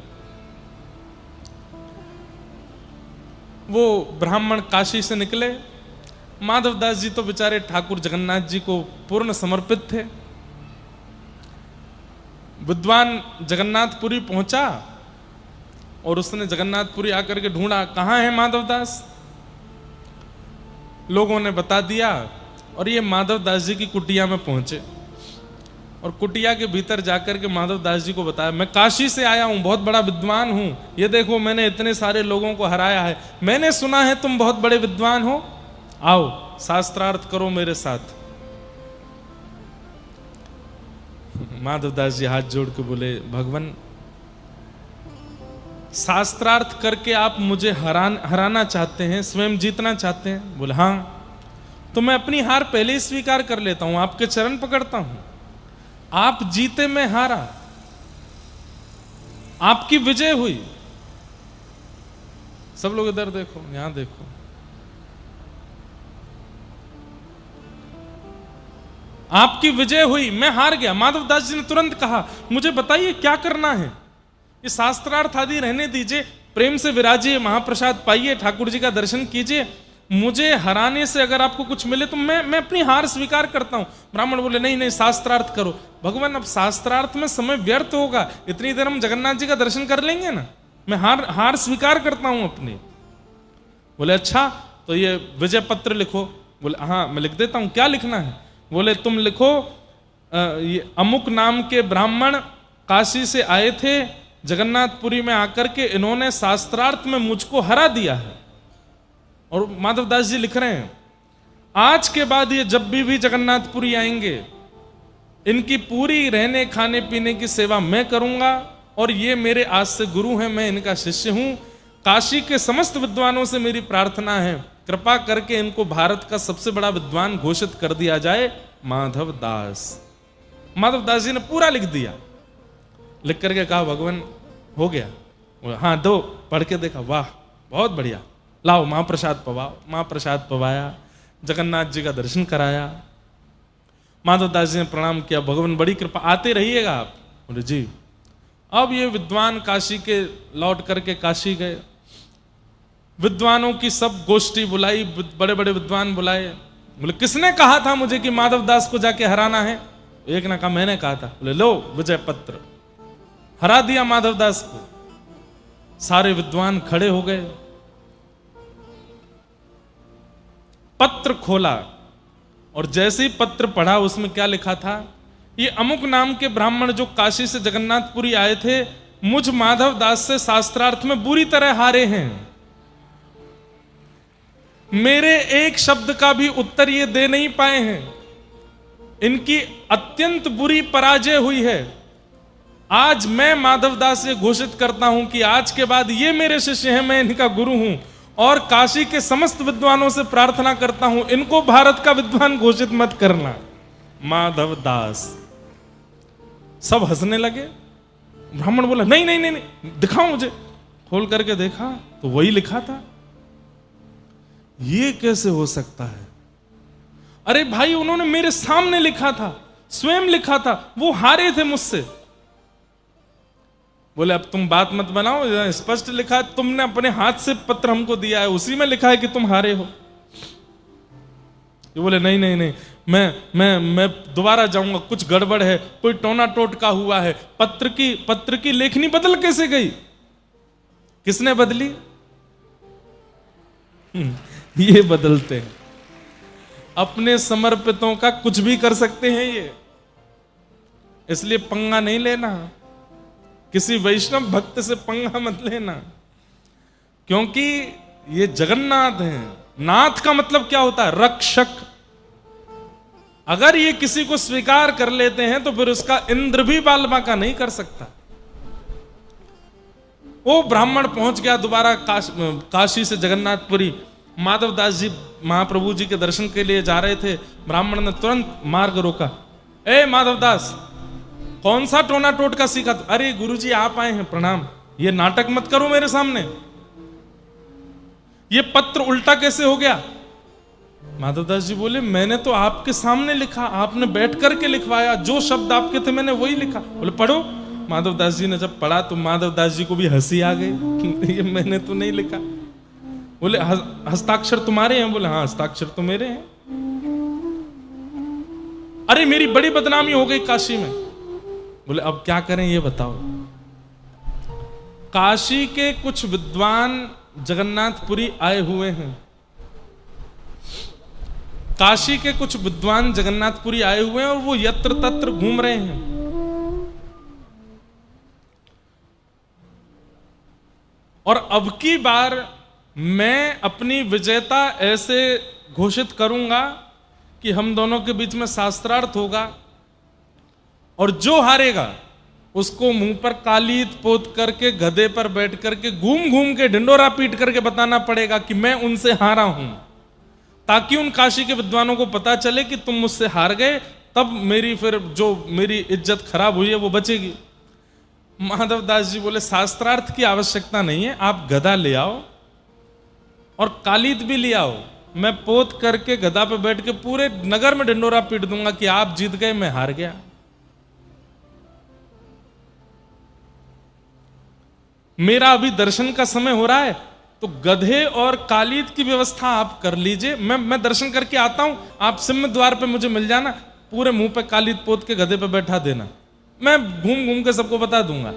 वो ब्राह्मण काशी से निकले। माधवदास जी तो बेचारे ठाकुर जगन्नाथ जी को पूर्ण समर्पित थे। विद्वान जगन्नाथपुरी पहुंचा और उसने जगन्नाथपुरी आकर के ढूंढा, कहां है माधवदास। लोगों ने बता दिया और ये माधवदास जी की कुटिया में पहुंचे और कुटिया के भीतर जाकर के माधवदास जी को बताया, मैं काशी से आया हूं, बहुत बड़ा विद्वान हूं, ये देखो मैंने इतने सारे लोगों को हराया है, मैंने सुना है तुम बहुत बड़े विद्वान हो, आओ शास्त्रार्थ करो मेरे साथ। माधवदास जी हाथ जोड़ के बोले, भगवान शास्त्रार्थ करके आप मुझे हराना चाहते हैं, स्वयं जीतना चाहते हैं। बोले हाँ, तो मैं अपनी हार पहले ही स्वीकार कर लेता हूं, आपके चरण पकड़ता हूं। आप जीते, मैं हारा, आपकी विजय हुई। सब लोग इधर देखो, यहां देखो। आपकी विजय हुई, मैं हार गया। माधवदास जी ने तुरंत कहा, मुझे बताइए क्या करना है। ये शास्त्रार्थ आदि रहने दीजिए, प्रेम से विराजिए, महाप्रसाद पाइए, ठाकुर जी का दर्शन कीजिए। मुझे हराने से अगर आपको कुछ मिले तो मैं अपनी हार स्वीकार करता हूं। ब्राह्मण बोले नहीं नहीं, शास्त्रार्थ करो। भगवान अब शास्त्रार्थ में समय व्यर्थ होगा, इतनी देर हम जगन्नाथ जी का दर्शन कर लेंगे ना, मैं हार स्वीकार करता हूं अपनी। बोले अच्छा, तो ये विजय पत्र लिखो। बोले हाँ मैं लिख देता हूं, क्या लिखना है। बोले तुम लिखो, ये अमुक नाम के ब्राह्मण काशी से आए थे, जगन्नाथपुरी में आकर के इन्होंने शास्त्रार्थ में मुझको हरा दिया है। और माधवदास जी लिख रहे हैं, आज के बाद ये जब भी जगन्नाथपुरी आएंगे, इनकी पूरी रहने खाने पीने की सेवा मैं करूंगा, और ये मेरे आज से गुरु हैं, मैं इनका शिष्य हूं। काशी के समस्त विद्वानों से मेरी प्रार्थना है, कृपा करके इनको भारत का सबसे बड़ा विद्वान घोषित कर दिया जाए, माधवदास। माधवदास जी ने पूरा लिख दिया। लिख करके कहा, भगवान हो गया। हाँ दो, पढ़ के देखा, वाह बहुत बढ़िया, लाओ महाप्रसाद पवाओ। महाप्रसाद पवाया, जगन्नाथ जी का दर्शन कराया। माधवदास जी ने प्रणाम किया, भगवान बड़ी कृपा, आते रहिएगा आप। बोले जी। अब ये विद्वान काशी के लौट करके काशी गए, विद्वानों की सब गोष्ठी बुलाई, बड़े बड़े विद्वान बुलाए। बोले किसने कहा था मुझे कि माधवदास को जाके हराना है। एक ने कहा मैंने कहा था। बोले लो विजय पत्र, हरा दिया माधवदास को। सारे विद्वान खड़े हो गए। पत्र खोला और जैसे ही पत्र पढ़ा, उसमें क्या लिखा था, ये अमुक नाम के ब्राह्मण जो काशी से जगन्नाथपुरी आए थे, मुझ माधवदास से शास्त्रार्थ में बुरी तरह हारे हैं, मेरे एक शब्द का भी उत्तर ये दे नहीं पाए हैं, इनकी अत्यंत बुरी पराजय हुई है। आज मैं माधवदास से घोषित करता हूं कि आज के बाद ये मेरे शिष्य हैं, मैं इनका गुरु हूं, और काशी के समस्त विद्वानों से प्रार्थना करता हूं, इनको भारत का विद्वान घोषित मत करना। माधवदास। सब हंसने लगे। ब्राह्मण बोला नहीं नहीं नहीं, नहीं दिखाओ मुझे। खोल करके देखा तो वही लिखा था। ये कैसे हो सकता है। अरे भाई, उन्होंने मेरे सामने लिखा था, स्वयं लिखा था, वो हारे थे मुझसे। बोले अब तुम बात मत बनाओ, स्पष्ट लिखा है, तुमने अपने हाथ से पत्र हमको दिया है, उसी में लिखा है कि तुम हारे हो। ये बोले नहीं नहीं नहीं, मैं दोबारा जाऊंगा, कुछ गड़बड़ है, कोई टोना टोटका हुआ है। पत्र की लेखनी बदल कैसे गई। किसने बदली। ये बदलते हैं। अपने समर्पितों का कुछ भी कर सकते हैं ये, इसलिए पंगा नहीं लेना। किसी वैष्णव भक्त से पंगा मत लेना, क्योंकि ये जगन्नाथ हैं, नाथ का मतलब क्या होता है? रक्षक। अगर ये किसी को स्वीकार कर लेते हैं तो फिर उसका इंद्र भी बाल बांका नहीं कर सकता। वो ब्राह्मण पहुंच गया दोबारा काशी से जगन्नाथपुरी। माधवदास जी महाप्रभु जी के दर्शन के लिए जा रहे थे। ब्राह्मण ने तुरंत मार्ग रोका। ए माधवदास, कौन सा टोना टोटका सीखा? अरे गुरुजी आप आए हैं, प्रणाम। ये नाटक मत करो मेरे सामने। ये पत्र उल्टा कैसे हो गया? माधवदास जी बोले, मैंने तो आपके सामने लिखा, आपने बैठ करके लिखवाया, जो शब्द आपके थे मैंने वही लिखा। बोले पढ़ो। माधवदास जी ने जब पढ़ा तो माधवदास जी को भी हंसी आ गई। ये मैंने तो नहीं लिखा। बोले हस्ताक्षर तुम्हारे हैं? बोले हाँ, हस्ताक्षर तो मेरे हैं। अरे मेरी बड़ी बदनामी हो गई काशी में। बोले अब क्या करें ये बताओ। काशी के कुछ विद्वान जगन्नाथपुरी आए हुए हैं। काशी के कुछ विद्वान जगन्नाथपुरी आए हुए हैं और वो यत्र तत्र घूम रहे हैं। और अब की बार मैं अपनी विजेता ऐसे घोषित करूंगा कि हम दोनों के बीच में शास्त्रार्थ होगा, और जो हारेगा उसको मुंह पर कालीत पोत करके गधे पर बैठ करके घूम घूम के ढिंडोरा पीट करके बताना पड़ेगा कि मैं उनसे हारा हूं, ताकि उन काशी के विद्वानों को पता चले कि तुम मुझसे हार गए। तब मेरी फिर जो मेरी इज्जत खराब हुई है वो बचेगी। माधवदास जी बोले शास्त्रार्थ की आवश्यकता नहीं है, आप गधा ले आओ और कालीत भी ले आओ। मैं पोत करके गधा पे बैठ के पूरे नगर में ढिंडोरा पीट दूंगा कि आप जीत गए, मैं हार गया। मेरा अभी दर्शन का समय हो रहा है, तो गधे और कालीत की व्यवस्था आप कर लीजिए। मैं दर्शन करके आता हूं, आप सिम्म द्वार पे मुझे मिल जाना, पूरे मुंह पे कालीत पोत के गधे पे बैठा देना, मैं घूम घूम के सबको बता दूंगा।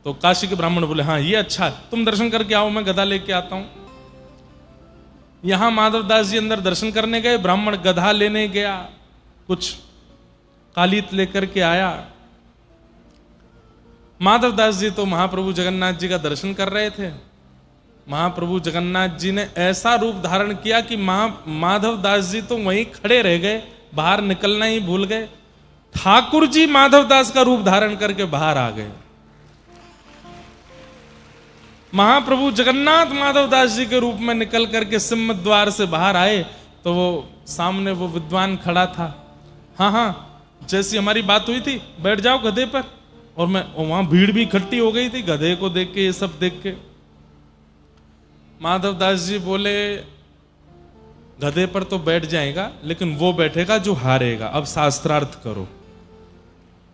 तो काशी के ब्राह्मण बोले हाँ ये अच्छा है, तुम दर्शन करके आओ, मैं गधा लेके आता हूं। यहां माधवदास जी अंदर दर्शन करने गए, ब्राह्मण गधा लेने गया, कुछ कालीत लेकर के आया। माधवदास जी तो महाप्रभु जगन्नाथ जी का दर्शन कर रहे थे। महाप्रभु जगन्नाथ जी ने ऐसा रूप धारण किया कि माधवदास जी तो वहीं खड़े रह गए, बाहर निकलना ही भूल गए। ठाकुर जी माधवदास का रूप धारण करके बाहर आ गए। महाप्रभु जगन्नाथ माधवदास जी के रूप में निकल करके सिम्म द्वार से बाहर आए तो वो सामने वो विद्वान खड़ा था। हाँ हाँ, जैसी हमारी बात हुई थी, बैठ जाओ गधे पर। और वहां भीड़ भी इकट्ठी हो गई थी गधे को देख के, ये सब देख के। माधवदास जी बोले गधे पर तो बैठ जाएगा, लेकिन वो बैठेगा जो हारेगा, अब शास्त्रार्थ करो।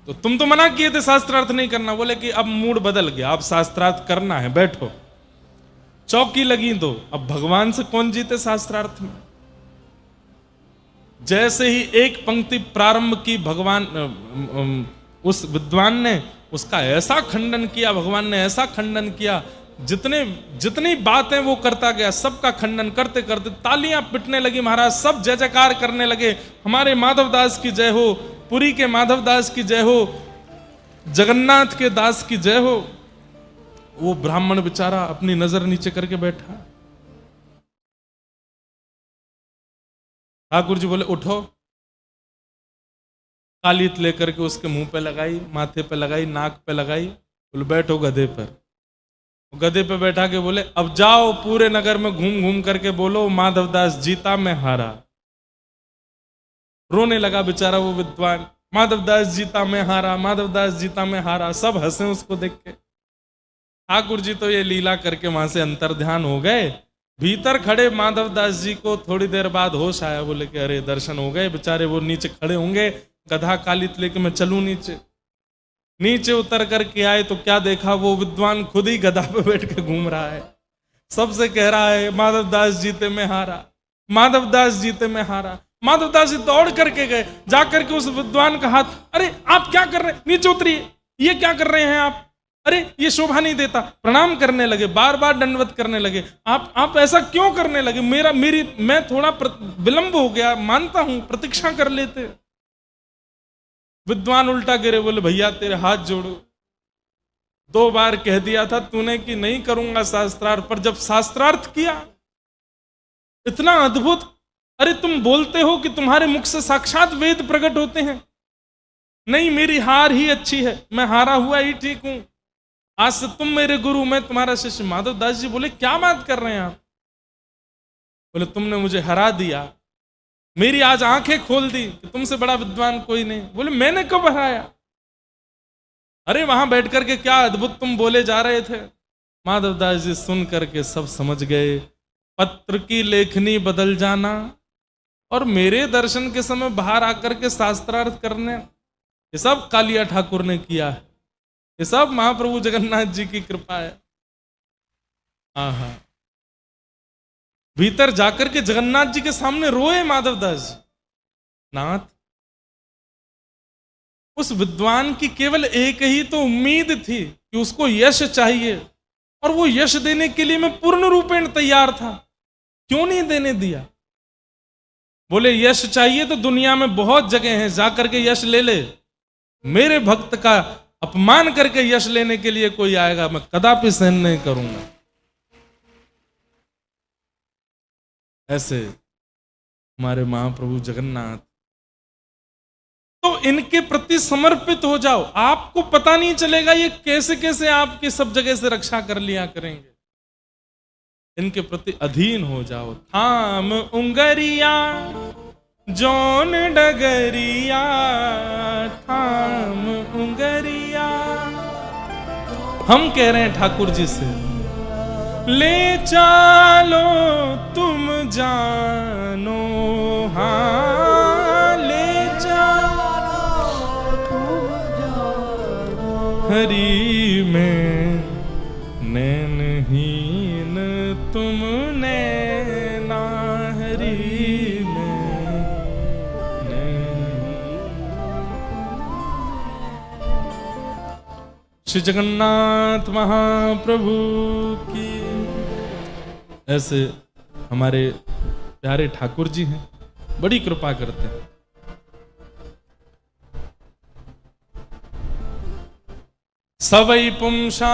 तो तुम तो मना किए थे शास्त्रार्थ नहीं करना। बोले कि अब मूड बदल गया, अब शास्त्रार्थ करना है, बैठो। चौकी लगी तो अब भगवान से कौन जीते शास्त्रार्थ में। जैसे ही एक पंक्ति प्रारंभ की, भगवान उस विद्वान ने उसका ऐसा खंडन किया, भगवान ने ऐसा खंडन किया, जितनी बातें वो करता गया सबका खंडन करते करते तालियां पिटने लगी महाराज, सब जय जयकार करने लगे, हमारे माधवदास की जय हो, पुरी के माधवदास की जय हो, जगन्नाथ के दास की जय हो। वो ब्राह्मण बेचारा अपनी नजर नीचे करके बैठा। ठाकुर जी बोले उठो। कालीत लेकर के उसके मुंह पे लगाई, माथे पे लगाई, नाक पे लगाई। बोले बैठो गधे पर। गधे पे बैठा के बोले अब जाओ पूरे नगर में घूम घूम करके बोलो माधवदास जीता मैं हारा। रोने लगा बेचारा वो विद्वान, माधवदास जीता मैं हारा, माधवदास जीता मैं हारा। सब हंसे उसको देख के। ठाकुर जी तो ये लीला करके वहां से अंतर्ध्यान हो गए। भीतर खड़े माधवदास जी को थोड़ी देर बाद होश आया। बोले कि अरे दर्शन हो गए। बेचारे वो नीचे खड़े होंगे, गधा कालित लेके मैं चलूं नीचे। नीचे उतर करके आए तो क्या देखा, वो विद्वान खुद ही गधा पे बैठ के घूम रहा है, सबसे कह रहा है माधवदास जीते मैं हारा, माधवदास जीते मैं हारा। माधवदास जी दौड़ करके गए, जाकर के उस विद्वान का हाथ, अरे आप क्या कर रहे हैं, नीचे उतरिए, ये क्या कर रहे हैं आप, अरे ये शोभा नहीं देता। प्रणाम करने लगे, बार बार दंडवत करने लगे। आप ऐसा क्यों करने लगे, मैं थोड़ा विलंब हो गया, मानता हूं, प्रतीक्षा कर लेते। विद्वान उल्टा गिरे, बोले भैया तेरे हाथ जोड़ो, 2 बार कह दिया था तूने कि नहीं करूंगा शास्त्रार्थ, पर जब शास्त्रार्थ किया इतना अद्भुत। अरे तुम बोलते हो कि तुम्हारे मुख से साक्षात वेद प्रकट होते हैं। नहीं, मेरी हार ही अच्छी है, मैं हारा हुआ ही ठीक हूं। आज से तुम मेरे गुरु, मैं तुम्हारा शिष्य। माधव दास जी बोले क्या बात कर रहे हैं आप? बोले तुमने मुझे हरा दिया, मेरी आज आंखें खोल दी कि तुमसे बड़ा विद्वान कोई नहीं। बोले मैंने कब हराया? अरे वहां बैठ करके क्या अद्भुत तुम बोले जा रहे थे। माधव दास जी सुन करके सब समझ गए। पत्र की लेखनी बदल जाना और मेरे दर्शन के समय बाहर आकर के शास्त्रार्थ करने, ये सब कालिया ठाकुर ने किया है। ये सब महाप्रभु जगन्नाथ जी की कृपा है। आहा, भीतर जाकर के जगन्नाथ जी के सामने रोए माधव दास जी। नाथ, उस विद्वान की केवल एक ही तो उम्मीद थी कि उसको यश चाहिए, और वो यश देने के लिए मैं पूर्ण रूपेण तैयार था, क्यों नहीं देने दिया? बोले यश चाहिए तो दुनिया में बहुत जगह हैं, जाकर के यश ले ले। मेरे भक्त का अपमान करके यश लेने के लिए कोई आएगा, मैं कदापि सहन नहीं करूंगा। ऐसे हमारे महाप्रभु जगन्नाथ। तो इनके प्रति समर्पित हो जाओ, आपको पता नहीं चलेगा ये कैसे कैसे आपकी सब जगह से रक्षा कर लिया करेंगे। इनके प्रति अधीन हो जाओ। थाम उंगरिया जौन डगरिया, थाम उंगरिया। हम कह रहे हैं ठाकुर जी से, ले चालो तुम जानो, हाँ ले चालो तुम जानो, हरि में नैनहीन तुम नैना, हरि में नैनहीन। श्री जगन्नाथ महाप्रभु की। ऐसे हमारे प्यारे ठाकुर जी हैं, बड़ी कृपा करते हैं। सवै पुंसां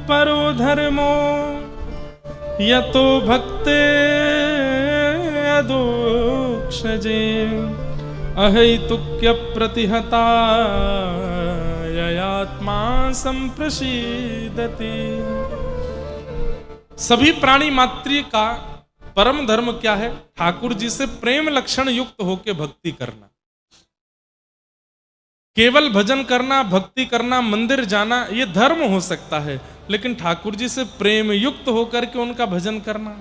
परो धर्मो, यतो भक्ते अदोक्षजे, अहैतुक्य प्रतिहता ययात्मा संप्रसीदति। सभी प्राणी मात्र का परम धर्म क्या है? ठाकुर जी से प्रेम लक्षण युक्त होकर भक्ति करना। केवल भजन करना, भक्ति करना, मंदिर जाना, ये धर्म हो सकता है, लेकिन ठाकुर जी से प्रेम युक्त होकर के उनका भजन करना।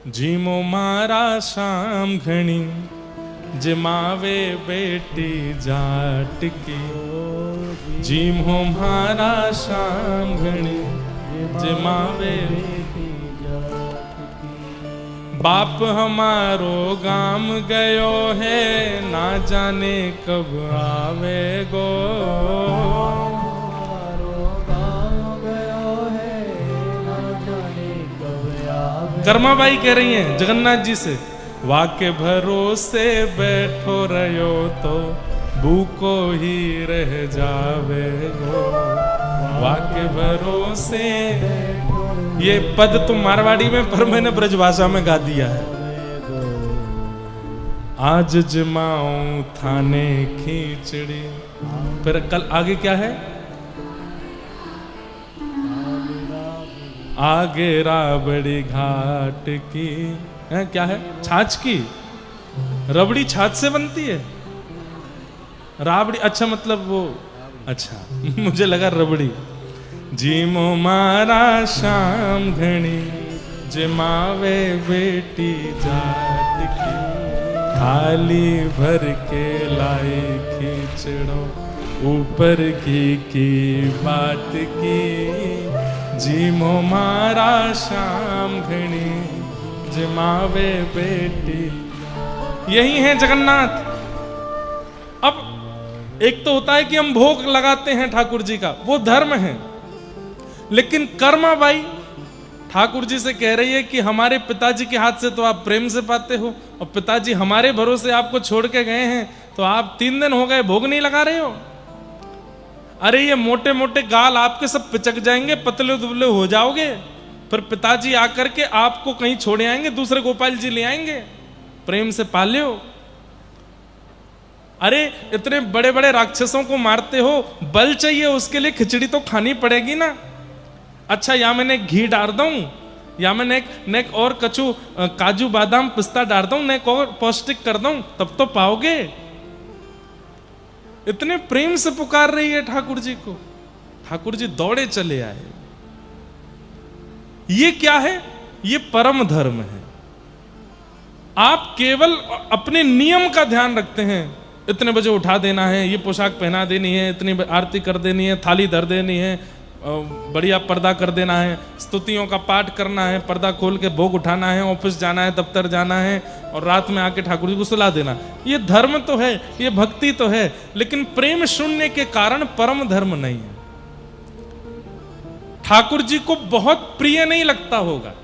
जीमो मारा शाम घणी, जिमावे बेटी जाट की। जीमो मारा शाम घणी, जिमावे बेटी जाट की। बाप हमारो गाम गयो है, ना जाने कब आवेगो। कर्माबाई कह रही हैं जगन्नाथ जी से, वाके भरोसे बैठो रहो तो भूखो ही रह जावेगो। वाके भरोसे, ये पद तो मारवाड़ी में, पर मैंने ब्रजभाषा में गा दिया है। आज जमाऊं थाने खींचड़ी, फिर कल आगे क्या है? आगे राबड़ी घाट की है, क्या है? छाछ की। रबड़ी छाछ से बनती है? राबड़ी, अच्छा मतलब वो, अच्छा मुझे लगा रबड़ी। जीमो मारा शाम घणी, जिमावे बेटी जाट की। थाली भर के लाई खींचड़ो, ऊपर की बाट की। जीमो मारा शाम घणी, जिमावे बेटी। यही है जगन्नाथ। अब एक तो होता है कि हम भोग लगाते हैं ठाकुर जी का, वो धर्म है, लेकिन कर्माबाई ठाकुर जी से कह रही है कि हमारे पिताजी के हाथ से तो आप प्रेम से पाते हो, और पिताजी हमारे भरोसे आपको छोड़ के गए हैं, तो आप 3 दिन हो गए भोग नहीं लगा रहे हो। अरे ये मोटे मोटे गाल आपके सब पिचक जाएंगे, पतले दुबले हो जाओगे, फिर पिताजी आकर के आपको कहीं छोड़े आएंगे, दूसरे गोपाल जी ले आएंगे, प्रेम से पाले हो। अरे इतने बड़े बड़े राक्षसों को मारते हो, बल चाहिए उसके लिए खिचड़ी तो खानी पड़ेगी ना। अच्छा या मैंने घी डाल दूं, या मैं नेक और कछु काजू बादाम पिस्ता डाल दूं, नेक और पौष्टिक कर दूं, तब तो पाओगे। इतने प्रेम से पुकार रही है ठाकुर जी को। ठाकुर जी दौड़े चले आए। ये क्या है? ये परम धर्म है। आप केवल अपने नियम का ध्यान रखते हैं, इतने बजे उठा देना है, ये पोशाक पहना देनी है, इतनी आरती कर देनी है, थाली धर देनी है, बढ़िया पर्दा कर देना है, स्तुतियों का पाठ करना है, पर्दा खोल के भोग उठाना है, ऑफिस जाना है, दफ्तर जाना है, और रात में आके ठाकुर जी को सुला देना। ये धर्म तो है, ये भक्ति तो है, लेकिन प्रेम शून्य के कारण परम धर्म नहीं है। ठाकुर जी को बहुत प्रिय नहीं लगता होगा।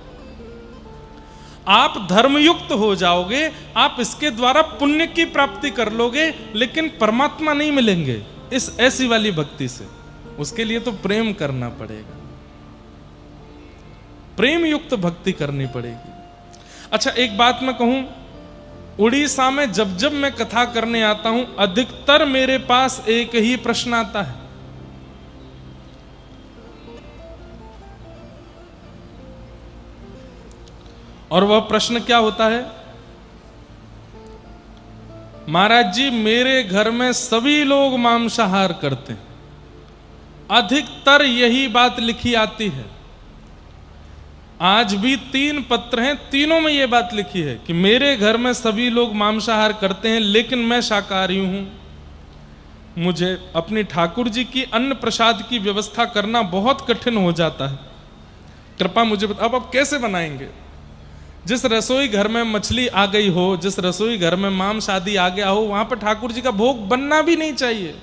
आप धर्मयुक्त हो जाओगे, आप इसके द्वारा पुण्य की प्राप्ति कर लोगे, लेकिन परमात्मा नहीं मिलेंगे इस ऐसी वाली भक्ति से। उसके लिए तो प्रेम करना पड़ेगा, प्रेम युक्त भक्ति करनी पड़ेगी। अच्छा एक बात मैं कहूं, उड़ीसा में जब जब मैं कथा करने आता हूं, अधिकतर मेरे पास एक ही प्रश्न आता है, और वह प्रश्न क्या होता है? महाराज जी मेरे घर में सभी लोग मांसाहार करते हैं। अधिकतर यही बात लिखी आती है। आज भी 3 पत्र हैं, तीनों में यह बात लिखी है कि मेरे घर में सभी लोग मांसाहार करते हैं, लेकिन मैं शाकाहारी हूं। मुझे अपनी ठाकुर जी की अन्न प्रसाद की व्यवस्था करना बहुत कठिन हो जाता है। कृपा मुझे अब कैसे बनाएंगे? जिस रसोई घर में मछली आ गई हो, जिस रसोई घर में मांस आदि आ गया हो, वहां पर ठाकुर जी का भोग बनना भी नहीं चाहिए।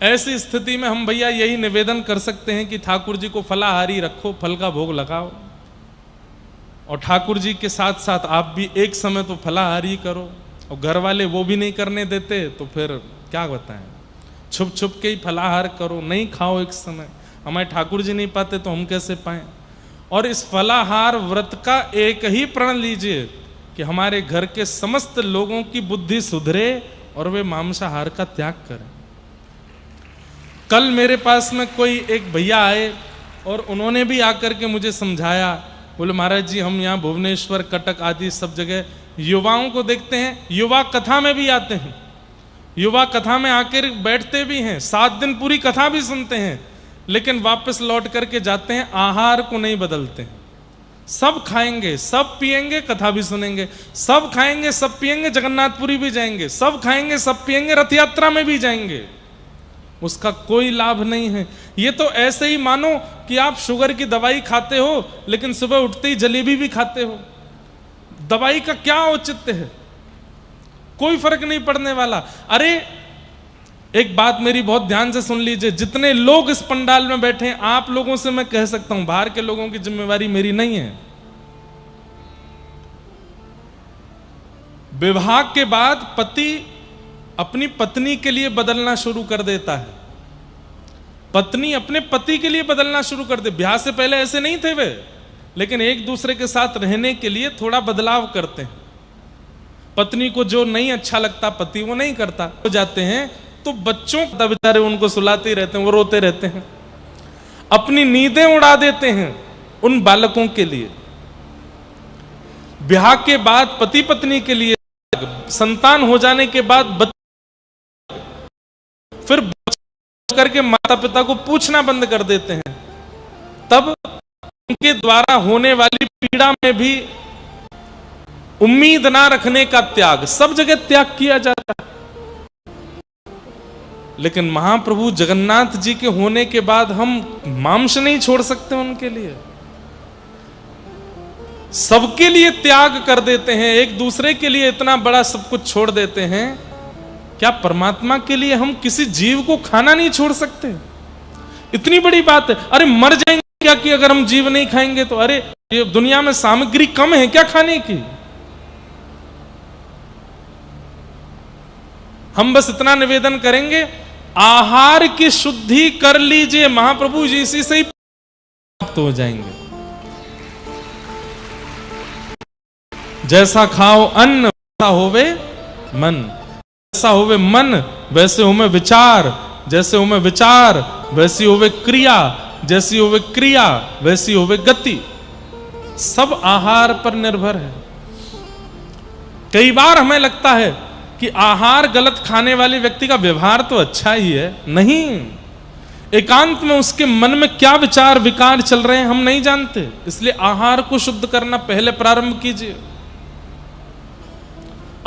ऐसी स्थिति में हम भैया यही निवेदन कर सकते हैं कि ठाकुर जी को फलाहारी रखो, फल का भोग लगाओ, और ठाकुर जी के साथ साथ आप भी एक समय तो फलाहारी करो। और घर वाले वो भी नहीं करने देते तो फिर क्या बताएं, छुप छुप के ही फलाहार करो, नहीं खाओ एक समय। हमारे ठाकुर जी नहीं पाते तो हम कैसे पाएं? और इस फलाहार व्रत का एक ही प्रण लीजिए कि हमारे घर के समस्त लोगों की बुद्धि सुधरे और वे मांसाहार का त्याग करें। कल मेरे पास में कोई एक भैया आए और उन्होंने भी आकर के मुझे समझाया। बोले महाराज जी हम यहाँ भुवनेश्वर, कटक आदि सब जगह युवाओं को देखते हैं, युवा कथा में भी आते हैं, युवा कथा में आकर बैठते भी हैं, 7 दिन पूरी कथा भी सुनते हैं, लेकिन वापस लौट करके जाते हैं, आहार को नहीं बदलते हैं। सब खाएंगे, सब पिएंगे, कथा भी सुनेंगे, सब खाएंगे, सब पिएंगे, जगन्नाथपुरी भी जाएंगे, सब खाएंगे, सब पिएंगे, रथ यात्रा में भी जाएंगे, उसका कोई लाभ नहीं है। ये तो ऐसे ही मानो कि आप शुगर की दवाई खाते हो, लेकिन सुबह उठते ही जलेबी भी खाते हो। दवाई का क्या औचित्य है? कोई फर्क नहीं पड़ने वाला। अरे एक बात मेरी बहुत ध्यान से सुन लीजिए, जितने लोग इस पंडाल में बैठे हैं, आप लोगों से मैं कह सकता हूं, बाहर के लोगों की जिम्मेवारी मेरी नहीं है। विवाह के बाद पति अपनी पत्नी के लिए बदलना शुरू कर देता है, पत्नी अपने पति के लिए बदलना शुरू कर दे। ब्याह से पहले ऐसे नहीं थे वे, लेकिन एक दूसरे के साथ रहने के लिए थोड़ा बदलाव करते हैं। पत्नी को जो नहीं अच्छा लगता पति वो नहीं करता, हो जाते हैं तो बच्चों को बेचारे उनको सुलाते रहते हैं, वो रोते रहते हैं, अपनी नींदें उड़ा देते हैं उन बालकों के लिए। ब्याह के बाद पति पत्नी के लिए, संतान हो जाने के बाद फिर करके माता पिता को पूछना बंद कर देते हैं। तब उनके द्वारा होने वाली पीड़ा में भी उम्मीद ना रखने का त्याग, सब जगह त्याग किया जाता है। लेकिन महाप्रभु जगन्नाथ जी के होने के बाद हम मांस नहीं छोड़ सकते उनके लिए, सबके लिए त्याग कर देते हैं, एक दूसरे के लिए इतना बड़ा सब कुछ छोड़ देते हैं। क्या परमात्मा के लिए हम किसी जीव को खाना नहीं छोड़ सकते? इतनी बड़ी बात है। अरे मर जाएंगे क्या कि अगर हम जीव नहीं खाएंगे तो? अरे ये दुनिया में सामग्री कम है क्या खाने की? हम बस इतना निवेदन करेंगे, आहार की शुद्धि कर लीजिए, महाप्रभु जी इसी से ही प्राप्त हो जाएंगे। जैसा खाओ अन्न वैसा होवे मन, जैसा होवे मन वैसे होवे विचार, जैसे होवे विचार वैसी होवे क्रिया, जैसी होवे क्रिया वैसी होवे गति। सब आहार पर निर्भर है। कई बार हमें लगता है कि आहार गलत खाने वाले व्यक्ति का व्यवहार तो अच्छा ही है, नहीं, एकांत में उसके मन में क्या विचार विकार चल रहे हैं हम नहीं जानते। इसलिए आहार को शुद्ध करना पहले प्रारंभ कीजिए।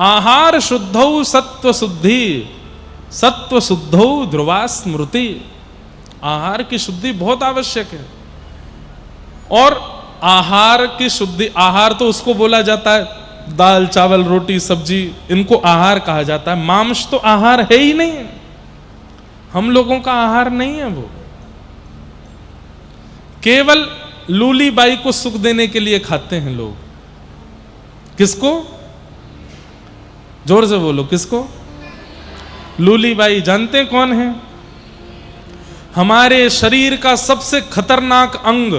आहार शुद्धौ सत्व शुद्धि, सत्व शुद्धौ ध्रुवा स्मृति। आहार की शुद्धि बहुत आवश्यक है। और आहार की शुद्धि, आहार तो उसको बोला जाता है दाल चावल रोटी सब्जी, इनको आहार कहा जाता है। मांस तो आहार है ही नहीं, हम लोगों का आहार नहीं है वो। केवल लूली बाई को सुख देने के लिए खाते हैं लोग। किसको? जोर से बोलो, किसको? लूली बाई। जानते हैं कौन है? हमारे शरीर का सबसे खतरनाक अंग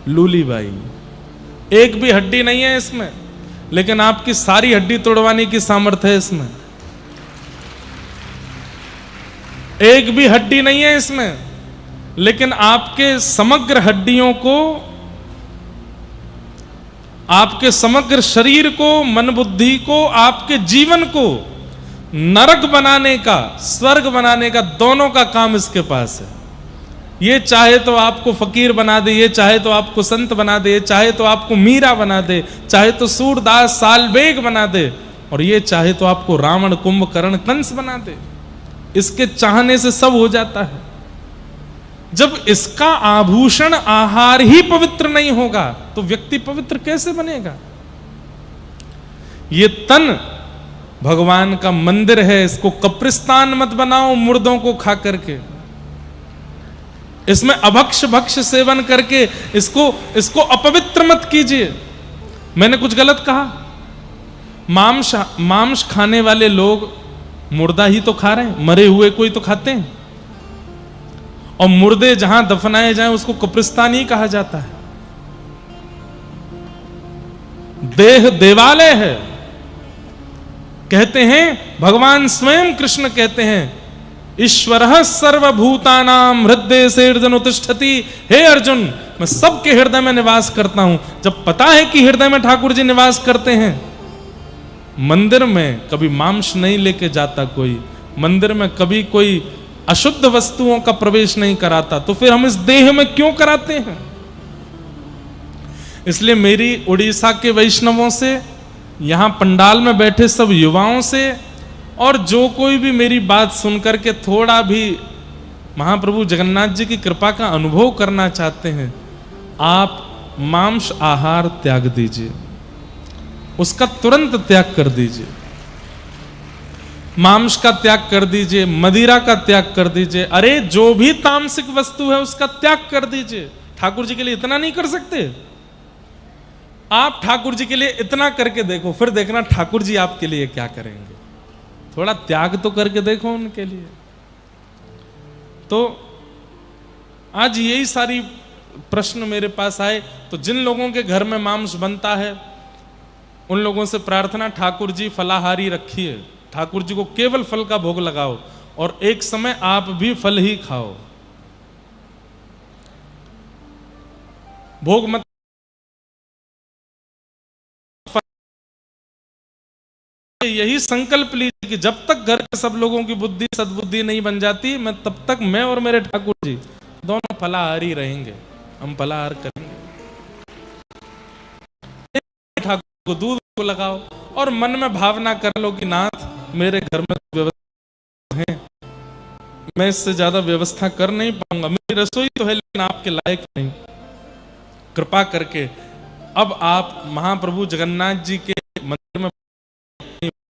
लूली बाई। एक भी हड्डी नहीं है इसमें, लेकिन आपकी सारी हड्डी तोड़वाने की सामर्थ्य है इसमें। एक भी हड्डी नहीं है इसमें, लेकिन आपके समग्र हड्डियों को, आपके समग्र शरीर को, मन बुद्धि को, आपके जीवन को नरक बनाने का, स्वर्ग बनाने का, दोनों का काम इसके पास है। ये चाहे तो आपको फकीर बना दे, ये चाहे तो आपको संत बना दे, चाहे तो आपको मीरा बना दे, चाहे तो सूरदास सालबेग बना दे, और ये चाहे तो आपको रावण कुंभकर्ण कंस बना दे। इसके चाहने से सब हो जाता है। जब इसका आभूषण आहार ही पवित्र नहीं होगा तो व्यक्ति पवित्र कैसे बनेगा? ये तन भगवान का मंदिर है, इसको कब्रिस्तान मत बनाओ मुर्दों को खा करके। इसमें अभक्ष भक्ष सेवन करके इसको अपवित्र मत कीजिए। मैंने कुछ गलत कहा? मांस खाने वाले लोग मुर्दा ही तो खा रहे हैं, मरे हुए कोई तो खाते हैं। और मुर्दे जहां दफनाए जाएं उसको कब्रिस्तान ही कहा जाता है। देह देवालय है। कहते हैं भगवान स्वयं कृष्ण कहते हैं ईश्वरः सर्वभूतानां हृदय सेर्जन उत्तिष्ठति। हे अर्जुन, मैं सबके हृदय में निवास करता हूं। जब पता है कि हृदय में ठाकुर जी निवास करते हैं, मंदिर में कभी मांस नहीं लेके जाता कोई, मंदिर में कभी कोई अशुद्ध वस्तुओं का प्रवेश नहीं कराता, तो फिर हम इस देह में क्यों कराते हैं? इसलिए मेरी उड़ीसा के वैष्णवों से, यहां पंडाल में बैठे सब युवाओं से, और जो कोई भी मेरी बात सुनकर के थोड़ा भी महाप्रभु जगन्नाथ जी की कृपा का अनुभव करना चाहते हैं, आप मांस आहार त्याग दीजिए, उसका तुरंत त्याग कर दीजिए। मांस का त्याग कर दीजिए, मदिरा का त्याग कर दीजिए, अरे जो भी तामसिक वस्तु है उसका त्याग कर दीजिए। ठाकुर जी के लिए इतना नहीं कर सकते? आप ठाकुर जी के लिए इतना करके देखो, फिर देखना ठाकुर जी आपके लिए क्या करेंगे। थोड़ा त्याग तो करके देखो उनके लिए। तो आज यही सारी प्रश्न मेरे पास आए। तो जिन लोगों के घर में मांस बनता है उन लोगों से प्रार्थना, ठाकुर जी फलाहारी रखिए, ठाकुर जी को केवल फल का भोग लगाओ, और एक समय आप भी फल ही खाओ। भोग मत, यही संकल्प लीजिए कि जब तक घर के सब लोगों की बुद्धि सद्बुद्धि नहीं बन जाती, मैं तब तक मैं और मेरे ठाकुर जी दोनों फलाहारी रहेंगे। हम फलाहार करेंगे। ठाकुर को दूध को लगाओ और मन में भावना कर लो कि नाथ मेरे घर में व्यवस्था है, मैं इससे ज्यादा व्यवस्था कर नहीं पाऊंगा, मेरी रसोई तो है लेकिन आपके लायक नहीं, कृपा करके अब आप महाप्रभु जगन्नाथ जी के मंदिर में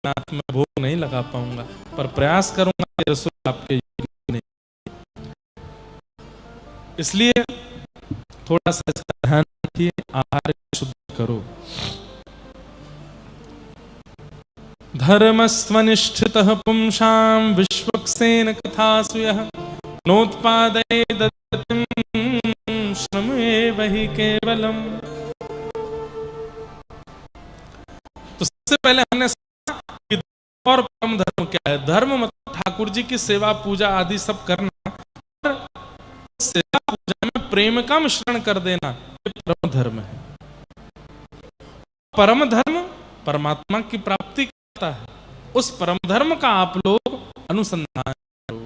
नाथ में भोग नहीं लगा पाऊंगा, पर प्रयास करूंगा कि रसोई आपके नहीं। इसलिए थोड़ा सा इसका ध्यान रखिए, आहार शुद्ध करो। धर्मस्वनिष्ठितः पुंसां विश्वक्सेन कथासु यः नोत्पादयेद् श्रमेव हि केवलम्। तो सबसे पहले हमने समझा कि और परम धर्म क्या है। धर्म मतलब ठाकुर जी की सेवा पूजा आदि सब करना, और सेवा पूजा में प्रेम का मिश्रण कर देना, ये परम धर्म है। परम धर्म परमात्मा की प्राप्ति करता है। उस परम धर्म का आप लोग अनुसंधान करो।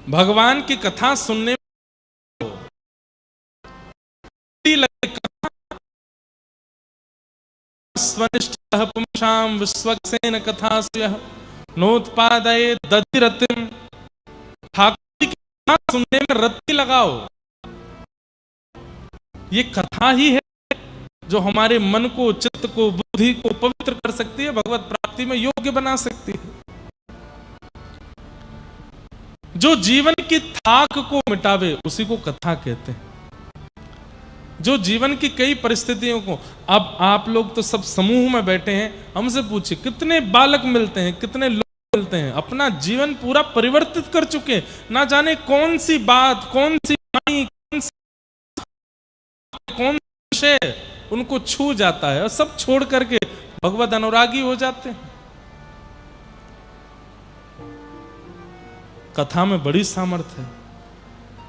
भगवान की कथा सुनने में स्वनिष्ठः पुंसां विश्वक्सेन कथासु यः नोत्पादयेद् दधिरतिम्। ठाकुर की कथा सुनने में रत्ती लगाओ। ये कथा ही है जो हमारे मन को, चित्त को, बुद्धि को पवित्र कर सकती है, भगवत प्राप्ति में योग्य बना सकती है। जो जीवन की थाक को मिटावे उसी को कथा कहते हैं। जो जीवन की कई परिस्थितियों को, अब आप लोग तो सब समूह में बैठे हैं, हमसे पूछिए कितने बालक मिलते हैं, कितने लोग मिलते हैं, अपना जीवन पूरा परिवर्तित कर चुके, ना जाने कौन सी बात, कौन सी वाणी, कौन सा विषय उनको छू जाता है और सब छोड़ करके भगवत अनुरागी हो जाते हैं। कथा में बड़ी सामर्थ्य है,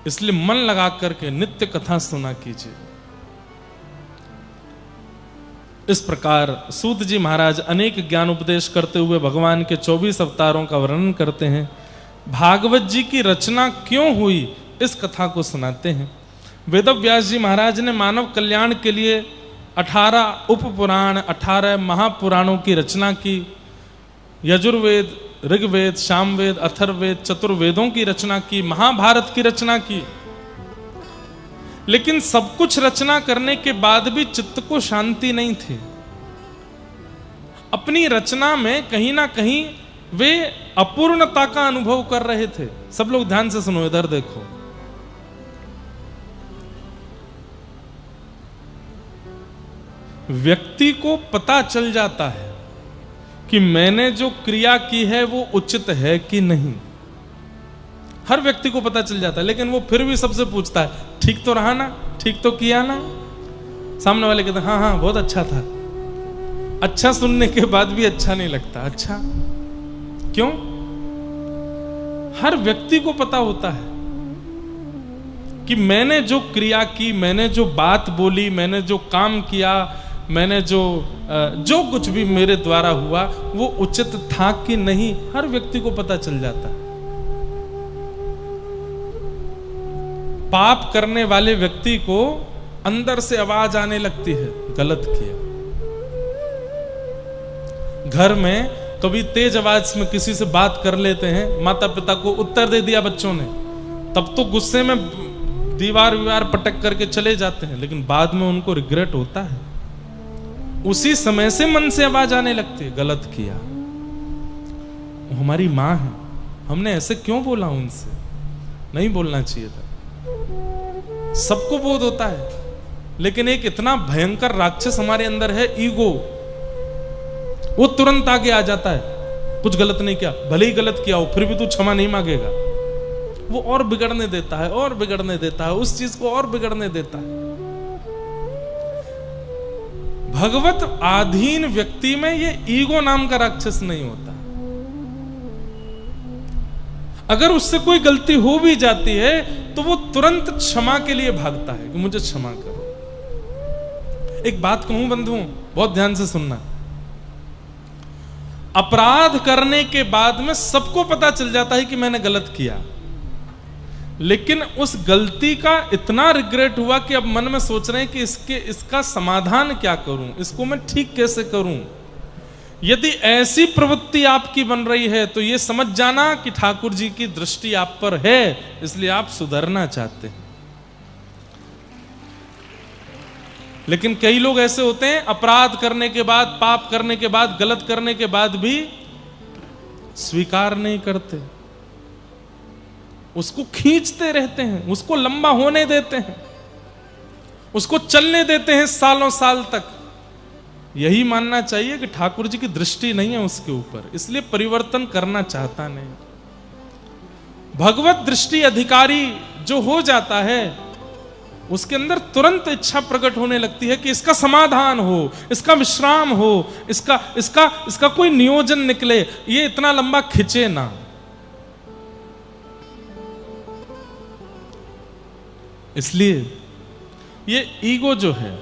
इसलिए मन लगा करके नित्य कथा सुना कीजिए। इस प्रकार सूत जी महाराज अनेक ज्ञान उपदेश करते हुए भगवान के 24 अवतारों का वर्णन करते हैं। भागवत जी की रचना क्यों हुई इस कथा को सुनाते हैं। वेदव्यास जी महाराज ने मानव कल्याण के लिए 18 उपपुराण, 18 महापुराणों की रचना की। यजुर्वेद, ऋग्वेद, सामवेद, अथर्ववेद, चतुर्वेदों की रचना की, महाभारत की रचना की। लेकिन सब कुछ रचना करने के बाद भी चित्त को शांति नहीं थी। अपनी रचना में कहीं ना कहीं वे अपूर्णता का अनुभव कर रहे थे। सब लोग ध्यान से सुनो, इधर देखो। व्यक्ति को पता चल जाता है कि मैंने जो क्रिया की है वो उचित है कि नहीं। हर व्यक्ति को पता चल जाता है, लेकिन वो फिर भी सबसे पूछता है, ठीक तो रहा ना, ठीक तो किया ना। सामने वाले कहते हैं हाँ हाँ बहुत अच्छा था। अच्छा सुनने के बाद भी अच्छा नहीं लगता। अच्छा क्यों? हर व्यक्ति को पता होता है कि मैंने जो क्रिया की, मैंने जो बात बोली, मैंने जो काम किया, मैंने जो कुछ भी मेरे द्वारा हुआ वो उचित था कि नहीं, हर व्यक्ति को पता चल जाता है। पाप करने वाले व्यक्ति को अंदर से आवाज आने लगती है, गलत किया। घर में कभी तेज आवाज में किसी से बात कर लेते हैं, माता पिता को उत्तर दे दिया बच्चों ने, तब तो गुस्से में दीवार विवार पटक करके चले जाते हैं, लेकिन बाद में उनको रिग्रेट होता है। उसी समय से मन से आवाज आने लगती है, गलत किया। वो हमारी माँ है, हमने ऐसे क्यों बोला, उनसे नहीं बोलना चाहिए था। सबको बोध होता है, लेकिन एक इतना भयंकर राक्षस हमारे अंदर है, ईगो। वो तुरंत आगे आ जाता है, कुछ गलत नहीं किया, भले ही गलत किया हो फिर भी तू क्षमा नहीं मांगेगा। वो और बिगड़ने देता है, और बिगड़ने देता है, उस चीज को और बिगड़ने देता है। भगवत आधीन व्यक्ति में ये ईगो नाम का राक्षस नहीं होता। अगर उससे कोई गलती हो भी जाती है तो वो तुरंत क्षमा के लिए भागता है कि मुझे क्षमा करो। एक बात कहूं बंधुओं, बहुत ध्यान से सुनना। अपराध करने के बाद में सबको पता चल जाता है कि मैंने गलत किया, लेकिन उस गलती का इतना रिग्रेट हुआ कि अब मन में सोच रहे हैं कि इसका समाधान क्या करूं, इसको मैं ठीक कैसे करूं। यदि ऐसी प्रवृत्ति आपकी बन रही है तो यह समझ जाना कि ठाकुर जी की दृष्टि आप पर है, इसलिए आप सुधरना चाहते हैं। लेकिन कई लोग ऐसे होते हैं, अपराध करने के बाद, पाप करने के बाद, गलत करने के बाद भी स्वीकार नहीं करते, उसको खींचते रहते हैं, उसको लंबा होने देते हैं। उसको चलने देते हैं सालों साल तक। यही मानना चाहिए कि ठाकुर जी की दृष्टि नहीं है उसके ऊपर, इसलिए परिवर्तन करना चाहता नहीं। भगवत दृष्टि अधिकारी जो हो जाता है, उसके अंदर तुरंत इच्छा प्रकट होने लगती है कि इसका समाधान हो, इसका विश्राम हो, इसका कोई नियोजन निकले, ये इतना लंबा खिंचे ना। इसलिए ये ईगो जो है,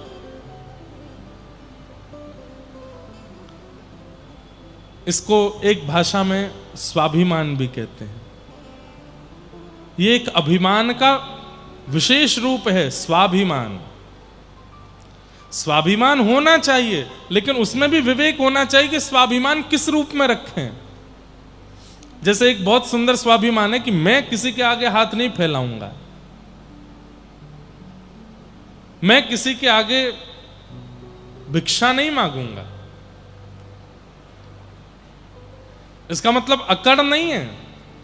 इसको एक भाषा में स्वाभिमान भी कहते हैं। ये एक अभिमान का विशेष रूप है, स्वाभिमान। स्वाभिमान होना चाहिए, लेकिन उसमें भी विवेक होना चाहिए कि स्वाभिमान किस रूप में रखें। जैसे एक बहुत सुंदर स्वाभिमान है कि मैं किसी के आगे हाथ नहीं फैलाऊंगा, मैं किसी के आगे भिक्षा नहीं मांगूंगा। इसका मतलब अकड़ नहीं है,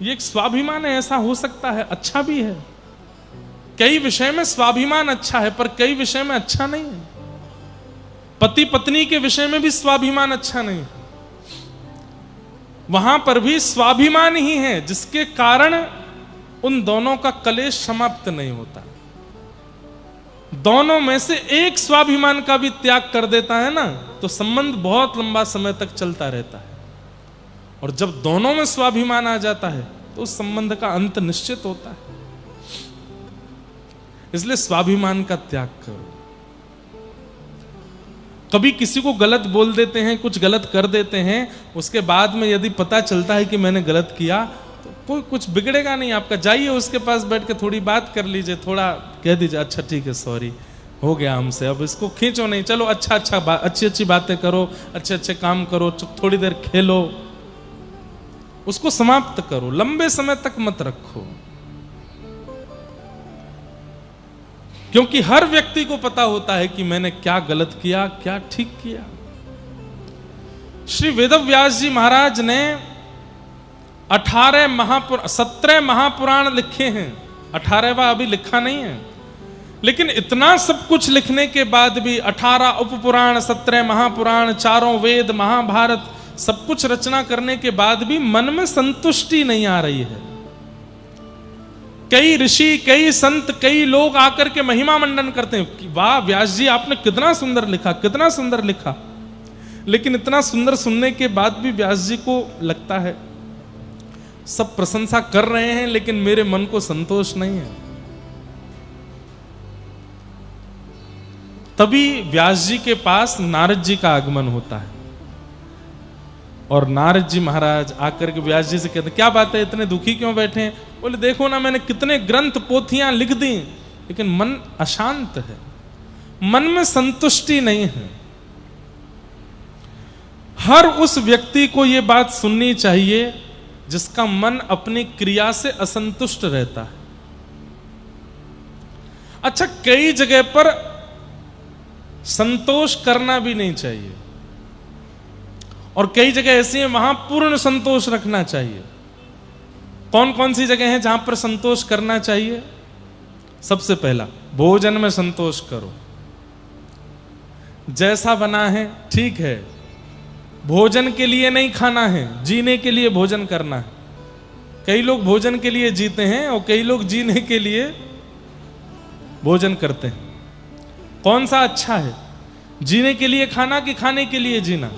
ये एक स्वाभिमान है। ऐसा हो सकता है, अच्छा भी है। कई विषय में स्वाभिमान अच्छा है, पर कई विषय में अच्छा नहीं है। पति पत्नी के विषय में भी स्वाभिमान अच्छा नहीं है। वहां पर भी स्वाभिमान ही है जिसके कारण उन दोनों का कलेश समाप्त नहीं होता। दोनों में से एक स्वाभिमान का भी त्याग कर देता है ना, तो संबंध बहुत लंबा समय तक चलता रहता है। और जब दोनों में स्वाभिमान आ जाता है तो उस संबंध का अंत निश्चित होता है। इसलिए स्वाभिमान का त्याग करो। कभी किसी को गलत बोल देते हैं, कुछ गलत कर देते हैं, उसके बाद में यदि पता चलता है कि मैंने गलत किया, तो कोई कुछ बिगड़ेगा नहीं आपका। जाइए उसके पास बैठ के थोड़ी बात कर लीजिए, थोड़ा कह दीजिए अच्छा ठीक है, सॉरी हो गया हमसे, अब इसको खींचो नहीं, चलो अच्छी अच्छी बातें करो, अच्छे अच्छे काम करो, थोड़ी देर खेलो, उसको समाप्त करो, लंबे समय तक मत रखो। क्योंकि हर व्यक्ति को पता होता है कि मैंने क्या गलत किया, क्या ठीक किया। श्री वेदव्यास जी महाराज ने 17 महापुराण लिखे हैं। 18वां अभी लिखा नहीं है, लेकिन इतना सब कुछ लिखने के बाद भी 18 उपपुराण, 17 महापुराण, 4 वेद, महाभारत, सब कुछ रचना करने के बाद भी मन में संतुष्टि नहीं आ रही है। कई ऋषि, कई संत, कई लोग आकर के महिमा मंडन करते हैं कि वाह व्यास जी आपने कितना सुंदर लिखा, कितना सुंदर लिखा। लेकिन इतना सुंदर सुनने के बाद भी व्यास जी को लगता है सब प्रशंसा कर रहे हैं, लेकिन मेरे मन को संतोष नहीं है। तभी व्यास जी के पास नारद जी का आगमन होता है। और नारद जी महाराज आकर के व्यास जी से कहते, क्या बात है, इतने दुखी क्यों बैठे हैं? बोले देखो ना, मैंने कितने ग्रंथ पोथियां लिख दी, लेकिन मन अशांत है, मन में संतुष्टि नहीं है। हर उस व्यक्ति को यह बात सुननी चाहिए जिसका मन अपनी क्रिया से असंतुष्ट रहता है। अच्छा, कई जगह पर संतोष करना भी नहीं चाहिए, और कई जगह ऐसी है वहां पूर्ण संतोष रखना चाहिए। कौन कौन सी जगह है जहां पर संतोष करना चाहिए? सबसे पहला, भोजन में संतोष करो। जैसा बना है ठीक है, भोजन के लिए नहीं खाना है, जीने के लिए भोजन करना है। कई लोग भोजन के लिए जीते हैं और कई लोग जीने के लिए भोजन करते हैं। कौन सा अच्छा है, जीने के लिए खाना कि खाने के लिए जीना?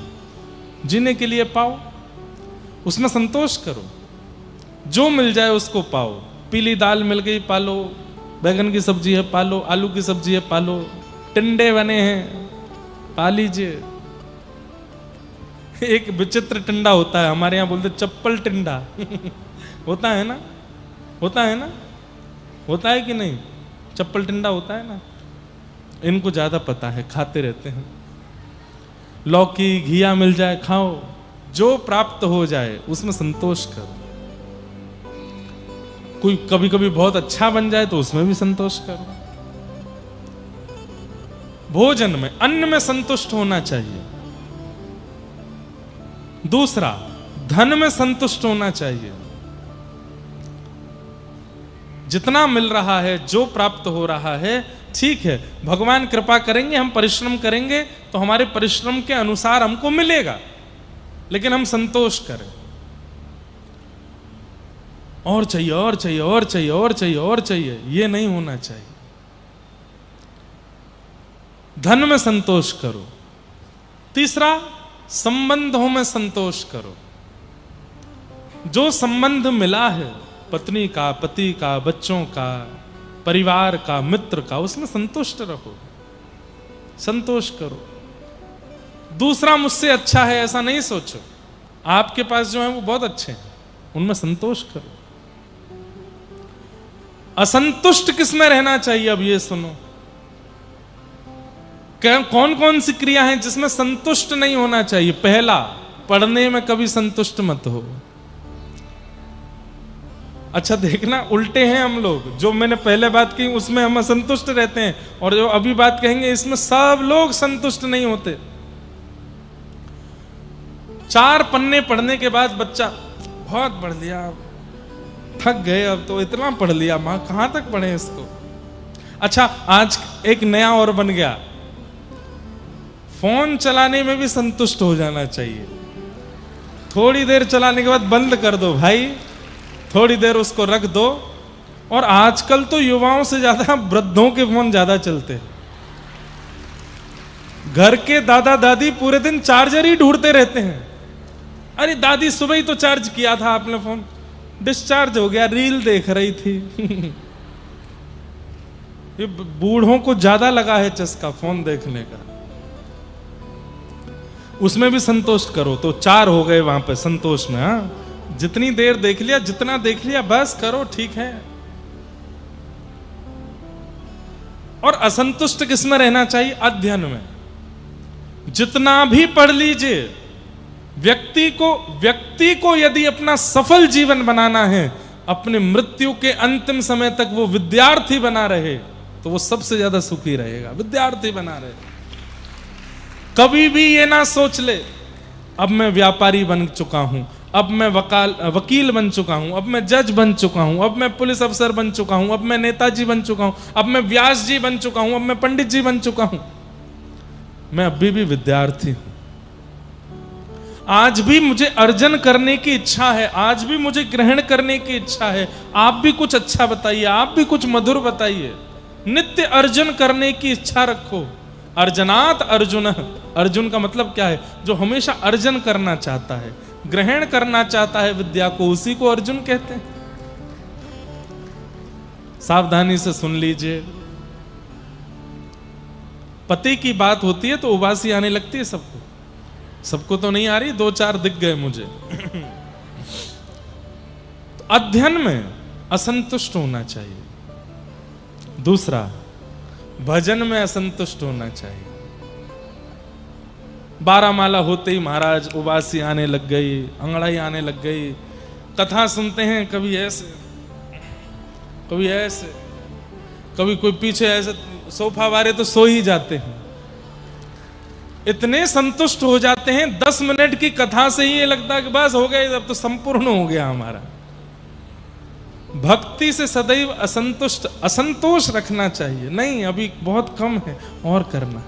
जीने के लिए पाओ, उसमें संतोष करो, जो मिल जाए उसको पाओ। पीली दाल मिल गई पालो, बैगन की सब्जी है पालो, आलू की सब्जी है पालो, टिंडे बने हैं पा लीजिए। एक विचित्र टिंडा होता है, हमारे यहाँ बोलते चप्पल टिंडा होता है ना, होता है ना, होता है कि नहीं? चप्पल टिंडा होता है ना, इनको ज्यादा पता है, खाते रहते हैं। लौकी घिया मिल जाए खाओ, जो प्राप्त हो जाए उसमें संतोष करो। कोई कभी कभी बहुत अच्छा बन जाए तो उसमें भी संतोष करो। भोजन में, अन्न में संतुष्ट होना चाहिए। दूसरा, धन में संतुष्ट होना चाहिए। जितना मिल रहा है, जो प्राप्त हो रहा है, ठीक है, भगवान कृपा करेंगे, हम परिश्रम करेंगे तो हमारे परिश्रम के अनुसार हमको मिलेगा, लेकिन हम संतोष करें। और चाहिए और चाहिए और चाहिए और चाहिए और चाहिए, ये नहीं होना चाहिए। धन में संतोष करो। तीसरा, संबंधों में संतोष करो। जो संबंध मिला है, पत्नी का, पति का, बच्चों का, परिवार का, मित्र का, उसमें संतुष्ट रहो, संतोष करो। दूसरा मुझसे अच्छा है ऐसा नहीं सोचो, आपके पास जो है वो बहुत अच्छे हैं, उनमें संतोष करो। असंतुष्ट किसमें रहना चाहिए, अब ये सुनो। कौन कौन सी क्रिया है जिसमें संतुष्ट नहीं होना चाहिए? पहला, पढ़ने में कभी संतुष्ट मत हो। अच्छा देखना, उल्टे हैं हम लोग। जो मैंने पहले बात की उसमें हम असंतुष्ट रहते हैं, और जो अभी बात कहेंगे इसमें सब लोग संतुष्ट नहीं होते। 4 पन्ने पढ़ने के बाद बच्चा, बहुत पढ़ लिया, थक गए, अब तो इतना पढ़ लिया, मां कहां तक पढ़े इसको। अच्छा, आज एक नया और बन गया, फोन चलाने में भी संतुष्ट हो जाना चाहिए। थोड़ी देर चलाने के बाद बंद कर दो भाई, थोड़ी देर उसको रख दो। और आजकल तो युवाओं से ज्यादा वृद्धों के फोन ज्यादा चलते हैं। घर के दादा दादी पूरे दिन चार्जर ही ढूंढते रहते हैं। अरे दादी, सुबह ही तो चार्ज किया था आपने फोन, डिस्चार्ज हो गया, रील देख रही थी। ये बूढ़ों को ज्यादा लगा है चस्का फोन देखने का। उसमें भी संतोष करो, तो 4 हो गए वहां पे संतोष में। हाँ, जितनी देर देख लिया, जितना देख लिया बस करो, ठीक है। और असंतुष्ट किसमें रहना चाहिए? अध्ययन में। जितना भी पढ़ लीजिए, व्यक्ति को यदि अपना सफल जीवन बनाना है, अपने मृत्यु के अंतिम समय तक वो विद्यार्थी बना रहे, तो वो सबसे ज्यादा सुखी रहेगा। विद्यार्थी बना रहे, कभी भी ये ना सोच ले अब मैं व्यापारी बन चुका हूं, अब मैं वकील बन चुका हूं, अब मैं जज बन चुका हूं, अब मैं पुलिस अफसर बन चुका हूं, अब मैं नेताजी बन चुका हूं, अब मैं व्यास जी बन चुका हूं, अब मैं पंडित जी बन चुका हूं। मैं अभी भी विद्यार्थी हूं। आज भी मुझे अर्जन करने की इच्छा है, आज भी मुझे ग्रहण करने की इच्छा है। आप भी कुछ अच्छा बताइए, आप भी कुछ मधुर बताइए। नित्य अर्जन करने की इच्छा रखो। अर्जनात अर्जुन, अर्जुन का मतलब क्या है? जो हमेशा अर्जन करना चाहता है, ग्रहण करना चाहता है विद्या को, उसी को अर्जुन कहते हैं। सावधानी से सुन लीजिए, पति की बात होती है तो उबासी आने लगती है सबको। सबको तो नहीं आ रही, 2-4 दिख गए मुझे। तो अध्ययन में असंतुष्ट होना चाहिए। दूसरा, भजन में असंतुष्ट होना चाहिए। 12 माला होते ही महाराज उबासी आने लग गई, अंगड़ाई आने लग गई। कथा सुनते हैं, कभी ऐसे कभी ऐसे, कभी कोई पीछे ऐसे सोफा वाले तो सो ही जाते हैं। इतने संतुष्ट हो जाते हैं 10 मिनट की कथा से ही ये लगता है कि बस हो गया, अब तो संपूर्ण हो गया हमारा। भक्ति से सदैव असंतोष रखना चाहिए। नहीं, अभी बहुत कम है, और करना।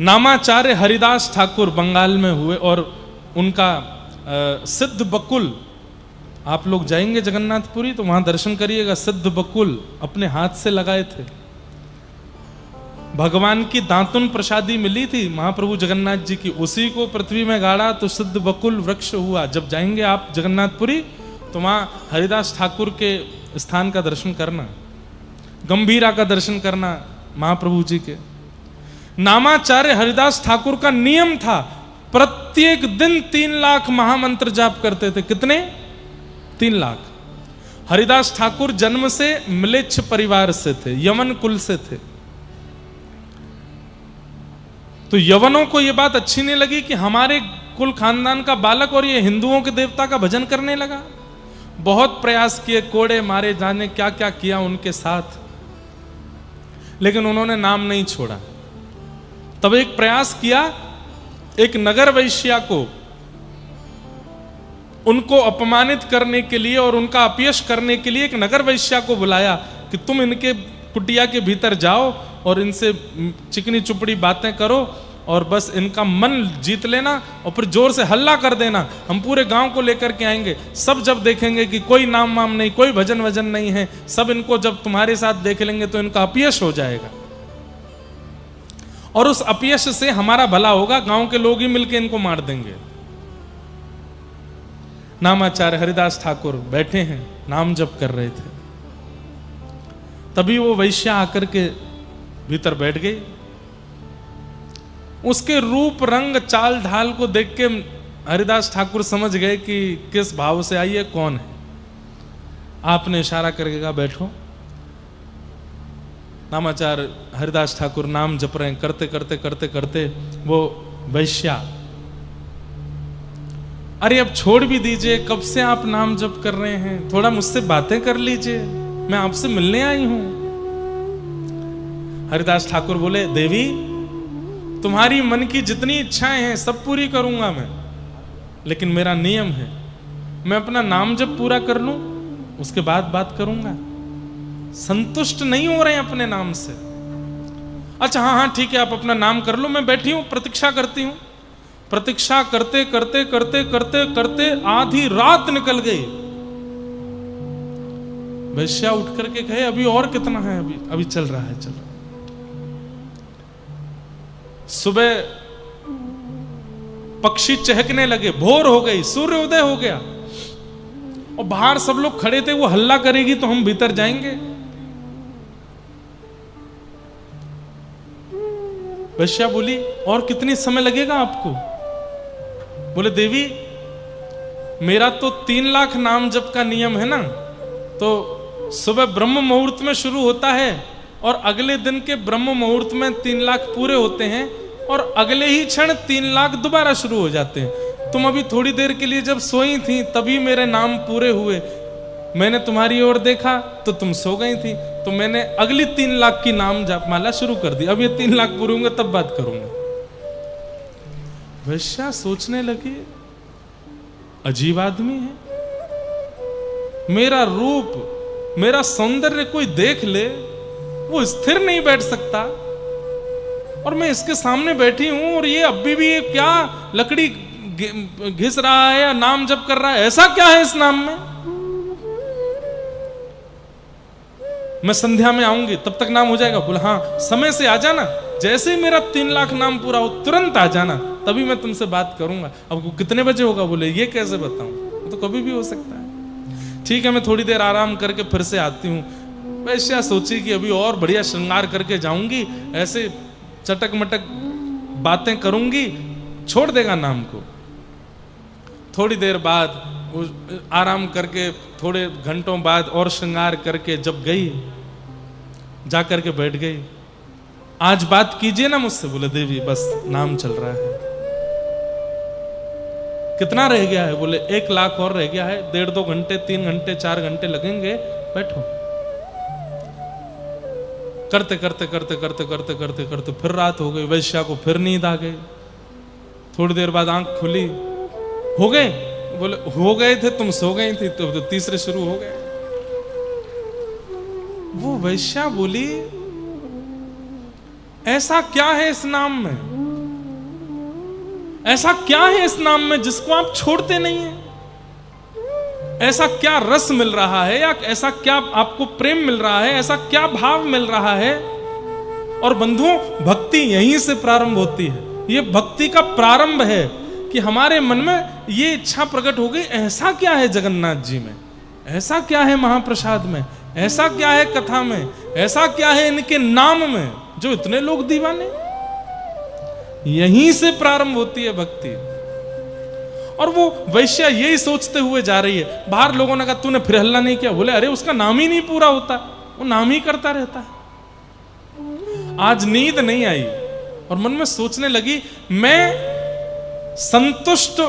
नामाचार्य हरिदास ठाकुर बंगाल में हुए, और उनका सिद्ध बकुल, आप लोग जाएंगे जगन्नाथपुरी तो वहां दर्शन करिएगा। सिद्ध बकुल अपने हाथ से लगाए थे। भगवान की दांतुन प्रसादी मिली थी महाप्रभु जगन्नाथ जी की, उसी को पृथ्वी में गाड़ा तो सिद्ध बकुल वृक्ष हुआ। जब जाएंगे आप जगन्नाथपुरी तो वहां हरिदास ठाकुर के स्थान का दर्शन करना, गंभीरा का दर्शन करना महाप्रभु जी के। नामाचार्य हरिदास ठाकुर का नियम था, प्रत्येक दिन 3 लाख महामंत्र जाप करते थे। कितने? 3 लाख। हरिदास ठाकुर जन्म से म्लेच्छ परिवार से थे, यमन कुल से थे। तो यवनों को यह बात अच्छी नहीं लगी कि हमारे कुल खानदान का बालक और ये हिंदुओं के देवता का भजन करने लगा। बहुत प्रयास किए, कोड़े मारे, जाने क्या क्या किया उनके साथ, लेकिन उन्होंने नाम नहीं छोड़ा। तब एक प्रयास किया, एक नगर वैश्या को उनको अपमानित करने के लिए और उनका अपयश करने के लिए एक नगर वैश्या को बुलाया कि तुम इनके कुटिया के भीतर जाओ और इनसे चिकनी चुपड़ी बातें करो और बस इनका मन जीत लेना और फिर जोर से हल्ला कर देना, हम पूरे गांव को लेकर के आएंगे। सब जब देखेंगे कि कोई नाम वाम नहीं, कोई भजन वजन नहीं है, सब इनको जब तुम्हारे साथ देख लेंगे तो इनका अपयश हो जाएगा और उस अपयश से हमारा भला होगा, गांव के लोग ही मिलकर इनको मार देंगे। नामाचार्य हरिदास ठाकुर बैठे हैं, नाम जप कर रहे थे, तभी वो वैश्या आकर के भीतर बैठ गई। उसके रूप रंग चाल ढाल को देख के हरिदास ठाकुर समझ गए कि किस भाव से आई है, कौन है। आपने इशारा करके कहा बैठो। नामाचार्य हरिदास ठाकुर नाम जप रहे हैं, करते करते करते करते वो वैश्या, अरे अब छोड़ भी दीजिए, कब से आप नाम जप कर रहे हैं, थोड़ा मुझसे बातें कर लीजिए, मैं आपसे मिलने आई हूं। हरिदास ठाकुर बोले, देवी तुम्हारी मन की जितनी इच्छाएं हैं सब पूरी करूंगा मैं, लेकिन मेरा नियम है, मैं अपना नाम जब पूरा कर लूं उसके बाद बात करूंगा। संतुष्ट नहीं हो रहे हैं अपने नाम से। अच्छा हाँ ठीक है, आप अपना नाम कर लो, मैं बैठी हूं प्रतीक्षा करती हूं। प्रतीक्षा करते करते करते करते करते आधी रात निकल गई। वैश्या उठ करके कहे, अभी और कितना है, अभी चल रहा है, चल रहा है। सुबह पक्षी चहकने लगे, भोर हो गई, सूर्योदय हो गया और बाहर सब लोग खड़े थे, वो हल्ला करेगी तो हम भीतर जाएंगे। वैश्या बोली, और कितनी समय लगेगा आपको? बोले, देवी मेरा तो 3 लाख नाम जप का नियम है ना, तो सुबह ब्रह्म मुहूर्त में शुरू होता है और अगले दिन के ब्रह्म मुहूर्त में 3 लाख पूरे होते हैं और अगले ही क्षण 3 लाख दोबारा शुरू हो जाते हैं। तुम अभी थोड़ी देर के लिए जब सोई थी तभी मेरे नाम पूरे हुए, मैंने तुम्हारी ओर देखा तो तुम सो गई थी, तो मैंने अगली 3 लाख की नाम जपमाला शुरू कर दी, अब ये 3 लाख पूरे होंगे तब बात करूंगा। वैश्या सोचने लगी, अजीब आदमी है, मेरा रूप मेरा सौंदर्य कोई देख ले वो स्थिर नहीं बैठ सकता और मैं इसके सामने बैठी हूं और ये अभी भी क्या लकड़ी घिस रहा है या नाम जप कर रहा है, ऐसा क्या है इस नाम में? मैं संध्या में आऊंगी तब तक नाम हो जाएगा। बोला, हाँ समय से आ जाना, जैसे ही मेरा 3 लाख नाम पूरा हो तुरंत आ जाना, तभी मैं तुमसे बात करूंगा। अब कितने बजे होगा? बोले, ये कैसे बताऊं, तो कभी भी हो सकता है। ठीक है, मैं थोड़ी देर आराम करके फिर से आती हूँ। वैश्या सोची कि अभी और बढ़िया श्रृंगार करके जाऊंगी, ऐसे चटक मटक बातें करूंगी, छोड़ देगा नाम को। थोड़ी देर बाद आराम करके थोड़े घंटों बाद और श्रृंगार करके जब गई, जा करके बैठ गई। आज बात कीजिए ना मुझसे। बोले, देवी बस नाम चल रहा है। कितना रह गया है? बोले, 1 लाख और रह गया है, 1.5-2 घंटे 3 घंटे 4 घंटे लगेंगे, बैठो। करते करते करते करते करते करते करते फिर रात हो गई। वैश्या को फिर नींद आ गई। थोड़ी देर बाद आंख खुली, हो गए? बोले, हो गए थे, तुम सो गई थी, तो तीसरे शुरू हो गए। वो वैश्या बोली, ऐसा क्या है इस नाम में, ऐसा क्या है इस नाम में जिसको आप छोड़ते नहीं हैं? ऐसा क्या रस मिल रहा है, या ऐसा क्या आपको प्रेम मिल रहा है, ऐसा क्या भाव मिल रहा है? और बंधुओं, भक्ति यहीं से प्रारंभ होती है। ये भक्ति का प्रारंभ है कि हमारे मन में ये इच्छा प्रकट हो गई, ऐसा क्या है जगन्नाथ जी में, ऐसा क्या है महाप्रसाद में, ऐसा क्या है कथा में, ऐसा क्या है इनके नाम में जो इतने लोग दीवाने। यहीं से प्रारंभ होती है भक्ति। और वो वैश्या यही सोचते हुए जा रही है। बाहर लोगों ने कहा, तूने फिर हल्ला नहीं किया? बोले, अरे उसका नाम ही नहीं पूरा होता, वो नाम ही करता रहता है। आज नींद नहीं आई और मन में सोचने लगी, मैं संतुष्ट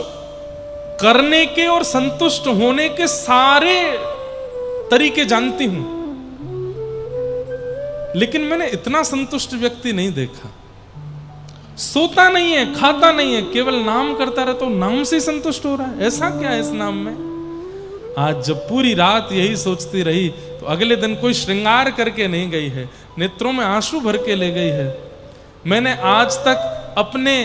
करने के और संतुष्ट होने के सारे तरीके जानती हूं, लेकिन मैंने इतना संतुष्ट व्यक्ति नहीं देखा। सोता नहीं है, खाता नहीं है, केवल नाम करता रहता, तो नाम से संतुष्ट हो रहा है। ऐसा क्या है इस नाम में? आज जब पूरी रात यही सोचती रही तो अगले दिन कोई श्रृंगार करके नहीं गई है, नेत्रों में आंसू भर के ले गई है। मैंने आज तक अपने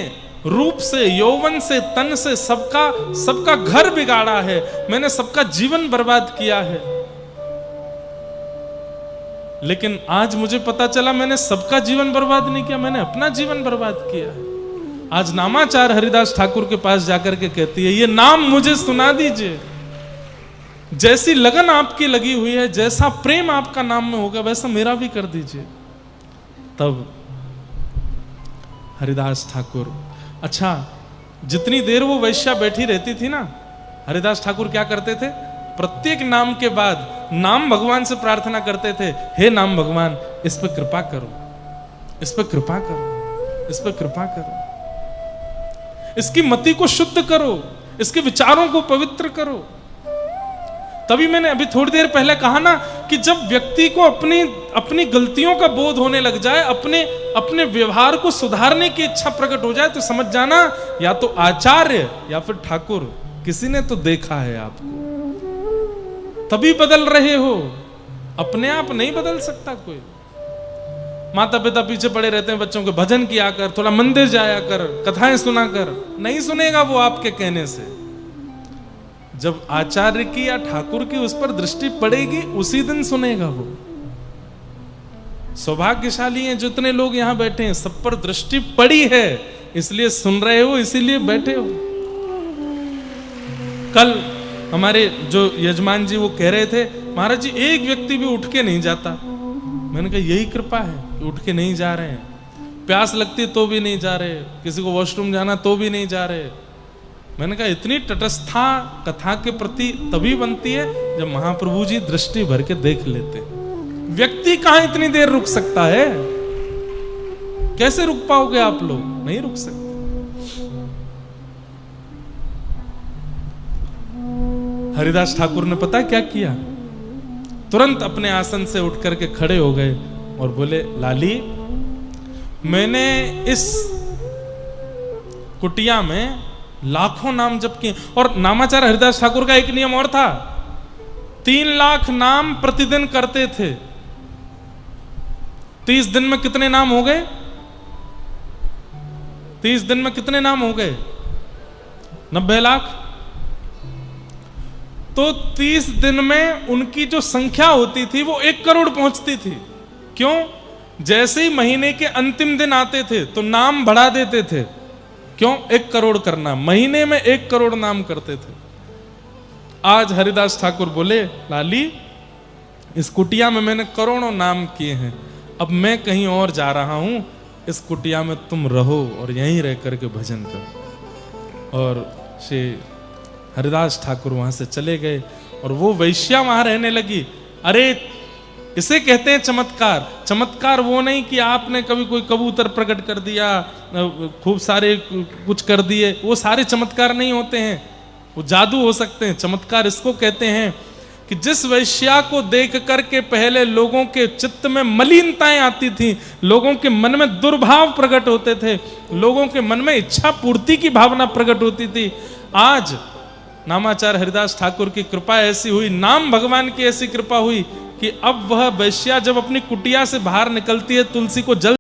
रूप से, यौवन से, तन से सबका घर बिगाड़ा है, मैंने सबका जीवन बर्बाद किया है। लेकिन आज मुझे पता चला मैंने सबका जीवन बर्बाद नहीं किया, मैंने अपना जीवन बर्बाद किया है। आज नामाचार हरिदास ठाकुर के पास जाकर के कहती है, ये नाम मुझे सुना दीजिए। जैसी लगन आपकी लगी हुई है, जैसा प्रेम आपका नाम में होगा, वैसा मेरा भी कर दीजिए। तब हरिदास ठाकुर, अच्छा जितनी देर वो वैश्या बैठी रहती थी ना, हरिदास ठाकुर क्या करते थे? प्रत्येक नाम के बाद नाम भगवान से प्रार्थना करते थे, हे नाम भगवान इस पर कृपा करो, इस पर कृपा करो, इस पर कृपा करो, इसकी मति को शुद्ध करो, इसके विचारों को पवित्र करो। तभी मैंने अभी थोड़ी देर पहले कहा ना कि जब व्यक्ति को अपनी गलतियों का बोध होने लग जाए, अपने व्यवहार को सुधारने की इच्छा प्रकट हो जाए, तो समझ जाना या तो आचार्य या फिर ठाकुर किसी ने तो देखा है आपको, तभी बदल रहे हो। अपने आप नहीं बदल सकता कोई। माता पिता पीछे पड़े रहते हैं बच्चों के, भजन किया कर, थोड़ा मंदिर जाया कर, कथाएं सुना कर, नहीं सुनेगा वो आपके कहने से। जब आचार्य की या ठाकुर की उस पर दृष्टि पड़ेगी, उसी दिन सुनेगा वो। सौभाग्यशाली हैं जितने लोग यहां बैठे हैं, सब पर दृष्टि पड़ी है, इसलिए सुन रहे हो, इसीलिए बैठे हो। कल हमारे जो यजमान जी वो कह रहे थे, महाराज जी एक व्यक्ति भी उठ के नहीं जाता। मैंने कहा यही कृपा है कि उठ के नहीं जा रहे हैं। प्यास लगती तो भी नहीं जा रहे, किसी को वॉशरूम जाना तो भी नहीं जा रहे। मैंने कहा इतनी तटस्थता कथा के प्रति तभी बनती है जब महाप्रभु जी दृष्टि भर के देख लेते। व्यक्ति कहां इतनी देर रुक सकता है? कैसे रुक पाओगे आप लोग? नहीं रुक सकते। हरिदास ठाकुर ने पता क्या किया? तुरंत अपने आसन से उठ करके खड़े हो गए और बोले, लाली मैंने इस कुटिया में लाखों नाम जप किए। और नामाचार्य हरिदास ठाकुर का एक नियम और था, 3 लाख नाम प्रतिदिन करते थे। 30 दिन में कितने नाम हो गए? 30 दिन में कितने नाम हो गए? 90 लाख। तो 30 दिन में उनकी जो संख्या होती थी वो 1 करोड़ पहुंचती थी। क्यों? जैसे ही महीने के अंतिम दिन आते थे तो नाम बढ़ा देते थे। क्यों? 1 करोड़ करना, महीने में 1 करोड़ नाम करते थे। आज हरिदास ठाकुर बोले, लाली इस कुटिया में मैंने करोड़ों नाम किए हैं, अब मैं कहीं और जा रहा हूं, इस कुटिया में तुम रहो और यहीं रह करके भजन करो। और श्री हरिदास ठाकुर वहां से चले गए और वो वैश्या वहां रहने लगी। अरे इसे कहते हैं चमत्कार। चमत्कार वो नहीं कि आपने कभी कोई कबूतर प्रकट कर दिया, खूब सारे कुछ कर दिए, वो सारे चमत्कार नहीं होते हैं, वो जादू हो सकते हैं। चमत्कार इसको कहते हैं कि जिस वैश्या को देख करके पहले लोगों के चित्त में मलिनताएं आती थी, लोगों के मन में दुर्भाव प्रकट होते थे, लोगों के मन में इच्छा पूर्ति की भावना प्रकट होती थी, आज नामाचार्य हरिदास ठाकुर की कृपा ऐसी हुई, नाम भगवान की ऐसी कृपा हुई कि अब वह वैश्या जब अपनी कुटिया से बाहर निकलती है, तुलसी को जल